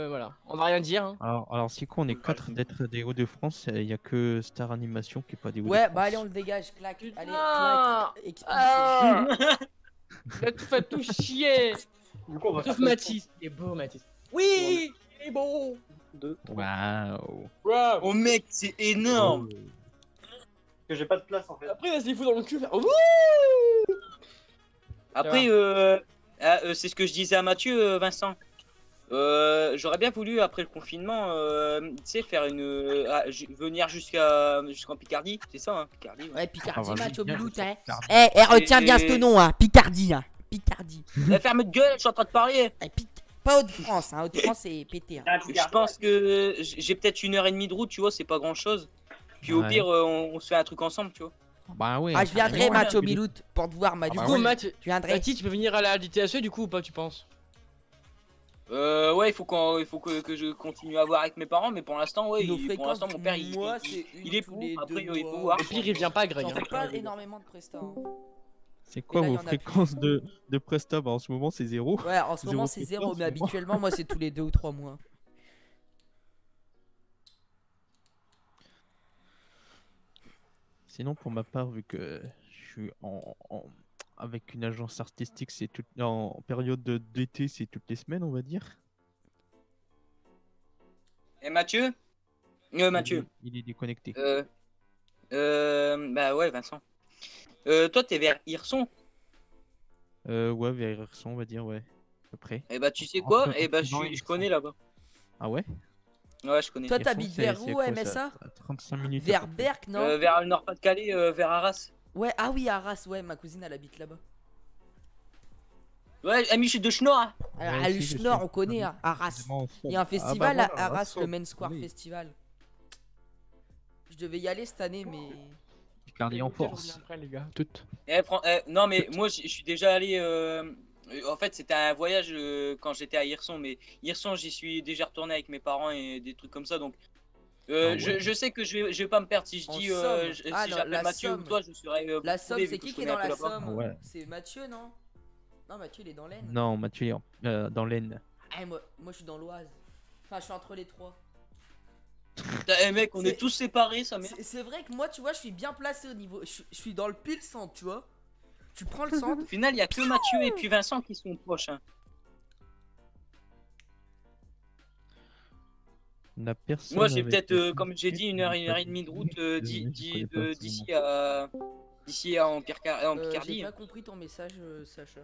voilà. On va rien dire hein. Alors c'est quoi, on est 4 d'être des Hauts-de-France, il y a que Star Animation qui est pas des Hauts-de-France. Ouais, bah allez, on le dégage, clac. Putain. Allez, clac. Expulsé. Ah. Il a tout fait tout chier. Du coup, on va Sauf faire Mathis. Il est beau Mathis. Oui, il est beau. Waouh. Wow. Oh mec, c'est énorme. que j'ai pas de place en fait. Après il va se les foutre dans le cul faire. Wouh. Après, c'est ce que je disais à Mathieu, Vincent. J'aurais bien voulu, après le confinement, tu sais, faire venir jusqu'en Picardie, c'est ça, hein, Picardie. Ouais. Ouais, Picardie, Ah, vas-y, Mathieu viens, Bilout, je hein. Picardie. Retiens bien ce nom, hein. Picardie, hein. Picardie. Ferme de gueule, je suis en train de parler. Pas Haute-France, hein. Haute-France, c'est pété, hein. Je pense que j'ai peut-être 1h30 de route, tu vois, c'est pas grand chose. Puis au Ouais. pire, on se fait un truc ensemble, tu vois. Bah ouais. Ah, je viendrai, carrément, Mathieu ouais. Bilout, pour te voir, Du bah coup ouais. Math, Tu viendrais. Mathis tu peux venir à la DTSE du coup ou pas tu penses? Ouais, il faut que je continue à voir avec mes parents, mais pour l'instant, ouais, Nos pour fréquences, l'instant, mon père, moi, c'est il est tous pour. les Après, deux il faut mois. voir. Au pire il vient pas Greg. J'en hein. fais pas énormément de prestats. Hein. C'est quoi Et là, il y vos en a fréquences de Presta? Bah en ce moment c'est 0. Ouais, en ce moment, c'est 0, 0 mais habituellement, moi, c'est tous les 2 ou 3 mois. Sinon pour ma part, vu que je suis avec une agence artistique, c'est en période d'été, c'est toutes les semaines on va dire. Et Mathieu Mathieu. Il est déconnecté. Bah ouais, Vincent. Toi, t'es vers Hirson. Ouais, vers Hirson on va dire, ouais. À peu près. Et bah, tu sais quoi? Entre- Et bah, entre je connais là-bas. Ah ouais? Ouais, je connais. Toi, Hirson, t'habites vers c'est où, quoi, MSA? à 35 minutes. à Vers peu près. Berck, non? Vers le Nord-Pas-de-Calais, vers Arras. Ouais, ah oui, Arras, ouais, ma cousine, elle habite là-bas. Ouais, ami, je suis de Schnorr. Alors, Ouais, à si, je Luchnor, sais. on connaît, hein, Arras. Vraiment au fond. Il y a un Ah bah festival voilà, à Arras, Arras, le Main Square oui. Festival. devais y aller cette année, mais. Picardie en Écoutez, je force. reviens après, les gars, toutes. Non, mais moi, je suis déjà allé. En fait, c'était un voyage quand j'étais à Hirson, mais Hirson, j'y suis déjà retourné avec mes parents et des trucs comme ça. Donc, Ah je, ouais. je sais que je vais pas me perdre. Si je En dis, Somme. si Ah non, j'appelle la Mathieu Somme. ou toi, je serais. La Somme, trouvé, c'est vu que qui je qui est connais dans un peu la là-bas. Somme? Ah ouais. C'est Mathieu, non? Non, Mathieu, il est dans l'Aisne. Non, Mathieu, il est dans l'Aisne. Ah, moi, je suis dans l'Oise. Enfin, je suis entre les trois. Eh mec, on C'est- est tous séparés, ça merde. C'est vrai que moi, tu vois, je suis bien placé au niveau. Je suis dans le pile centre, tu vois. Tu prends le centre. Au final, il y a que Mathieu et puis Vincent qui sont proches. Hein. On a personne. Moi, j'ai avec peut-être, le comme j'ai dit, une heure et demie de route d'ici à en J'ai Picardie. pas compris ton message, Sacha.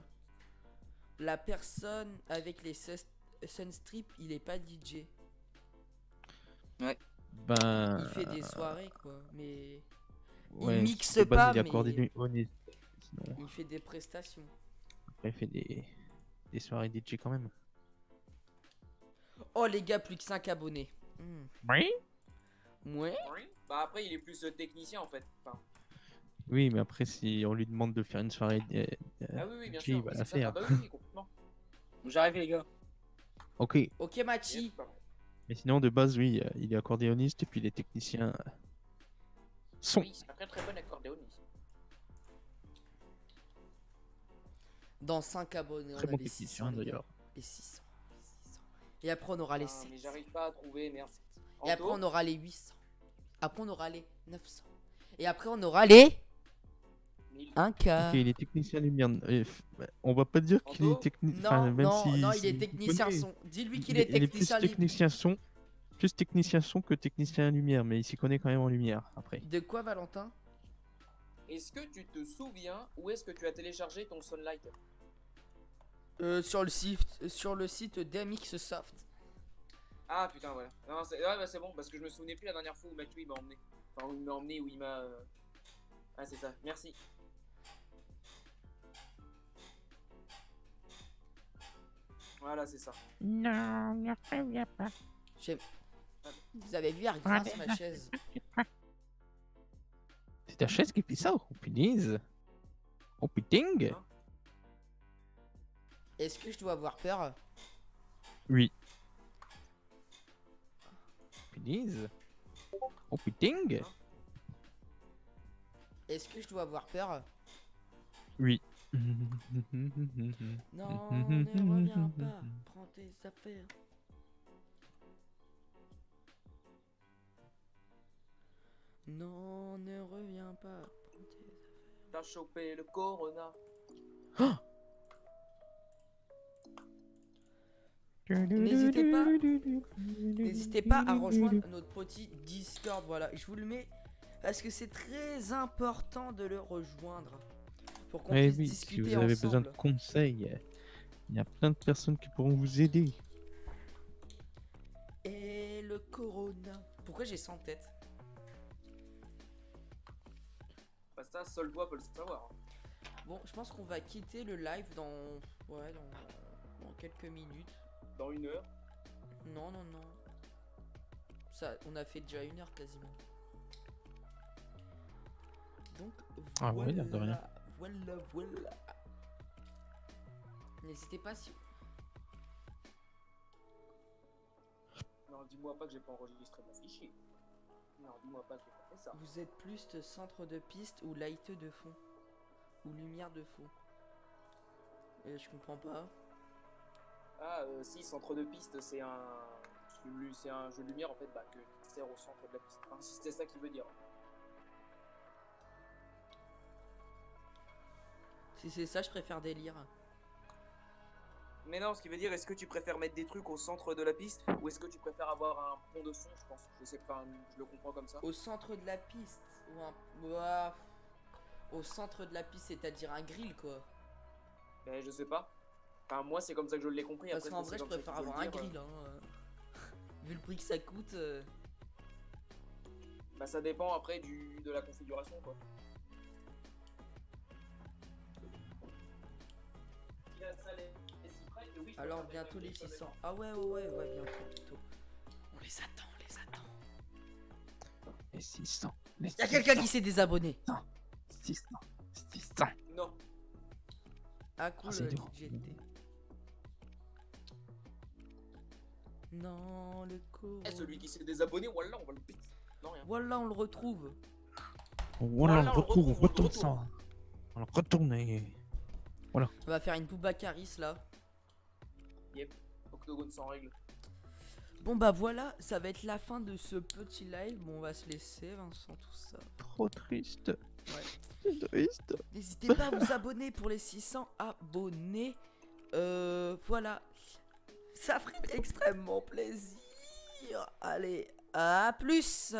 La personne avec les Sunstrip, il est pas DJ. Ben. Il fait des soirées, quoi. Mais ouais, mixe de base, pas, il est mais- accordé Sinon, il fait des prestations. après, il fait des soirées DJ quand même. Oh, les gars, plus que 5 abonnés. Oui. Ouais. Bah après, il est plus technicien en fait. Enfin, Oui, mais après, si on lui demande de faire une soirée. ah oui, bien DJ, sûr. il va c'est la ça. faire. Ah bah oui, complètement. J'arrive, les gars. Ok. Ok, Machi. Mais sinon, de base, oui, il est accordéoniste et puis il est technicien. Son. Oui, c'est un très très bon accordéoniste. Dans 5 abonnés, Très on bon a les technicien 600, les gars. d'ailleurs. Les 600. Et après, on aura les Ah, 700. mais j'arrive pas à trouver, merde. Et après, Anto, on aura les 800. Après, on aura les 900. Et après, on aura les 1000. 1K. Ok, il est technicien lumière. On va pas dire qu'il est Anto technicien. Non, non, il est technicien son. son. Dis-lui qu'il est Il est plus technicien libre. technicien son. Plus technicien son que technicien lumière, mais il s'y connaît quand même en lumière après. De quoi, Valentin? Est-ce que tu te souviens où est-ce que tu as téléchargé ton Sunlight? Sur le site d'MX Soft. Ah putain, voilà. Non, ouais, bah, c'est bon, parce que je me souvenais plus la dernière fois où Mathieu il m'a emmené. Enfin, où il m'a emmené, où il m'a. Ah, c'est ça, merci. Voilà, c'est ça. Non, ne reviens pas. Vous avez vu, elle grince ma chaise. C'est ta chaise qui fait ça? Oh punaise! Oh putain! Est-ce que je dois avoir peur? Oui. Punaise! Oh putain! Est-ce que je dois avoir peur? Oui. Non, ne reviens pas. Prends tes affaires. Non, ne reviens pas. Prends tes affaires. T'as chopé le corona. N'hésitez pas à rejoindre notre petit Discord. Voilà, je vous le mets parce que c'est très important de le rejoindre pour qu'on Eh puisse oui, si discuter vous avez besoin ensemble. de conseils, il y a plein de personnes qui pourront vous aider. Et le corona. Pourquoi j'ai 100 têtes? Bah, ça, seul toi peut le savoir. Bon, je pense qu'on va quitter le live dans quelques minutes. Dans 1 heure. Non, non, non. Ça, on a fait déjà 1 heure quasiment. Donc, Ah ouais, l'air de rien. voilà. N'hésitez pas si... Non, dis-moi pas que j'ai pas enregistré mon fichier. Non, dis-moi pas que j'ai pas fait ça. Vous êtes plus de centre de piste ou light de fond? Ou lumière de fond? Je comprends pas. Ah, si, centre de piste, c'est un jeu de lumière en fait, bah, que qui sert au centre de la piste. Enfin, si c'était ça qu'il veut dire. Si c'est ça, je préfère délire. Mais non, ce qui veut dire, est-ce que tu préfères mettre des trucs au centre de la piste ou est-ce que tu préfères avoir un pont de son, je pense. Je sais pas, je le comprends comme ça. Au centre de la piste ou un... Ouah. Au centre de la piste, c'est-à-dire un grill quoi. Mais je sais pas. Enfin, moi, c'est comme ça que je l'ai compris. Parce Après, qu'en c'est vrai, je comme ça préfère qu'il veut avoir un le dire, grill. Vu le prix que ça coûte. Bah, ça dépend après de la configuration, quoi. Si la salle est si près que oui, je Alors peux bientôt les faire des 600. Ah ouais, bientôt. On les attend, Les 600. Les Il y a quelqu'un qui s'est désabonné. 600. 600. Non. Ah cool, c'est dur. GT. Non, le co. Eh, celui qui s'est désabonné, voilà, on va le piquer. Non, rien. Voilà, on le retrouve. Voilà, on le retrouve, on on le retourne retrouve. ça. On le retourne et... On va faire une Boubacaris là. Octogone sans règle. Bon bah voilà, ça va être la fin de ce petit live. Bon, on va se laisser, Vincent, tout ça. Trop triste. Ouais. C'est triste. N'hésitez pas à vous abonner pour les 600 abonnés. Voilà. Ça ferait extrêmement plaisir. Allez, à plus.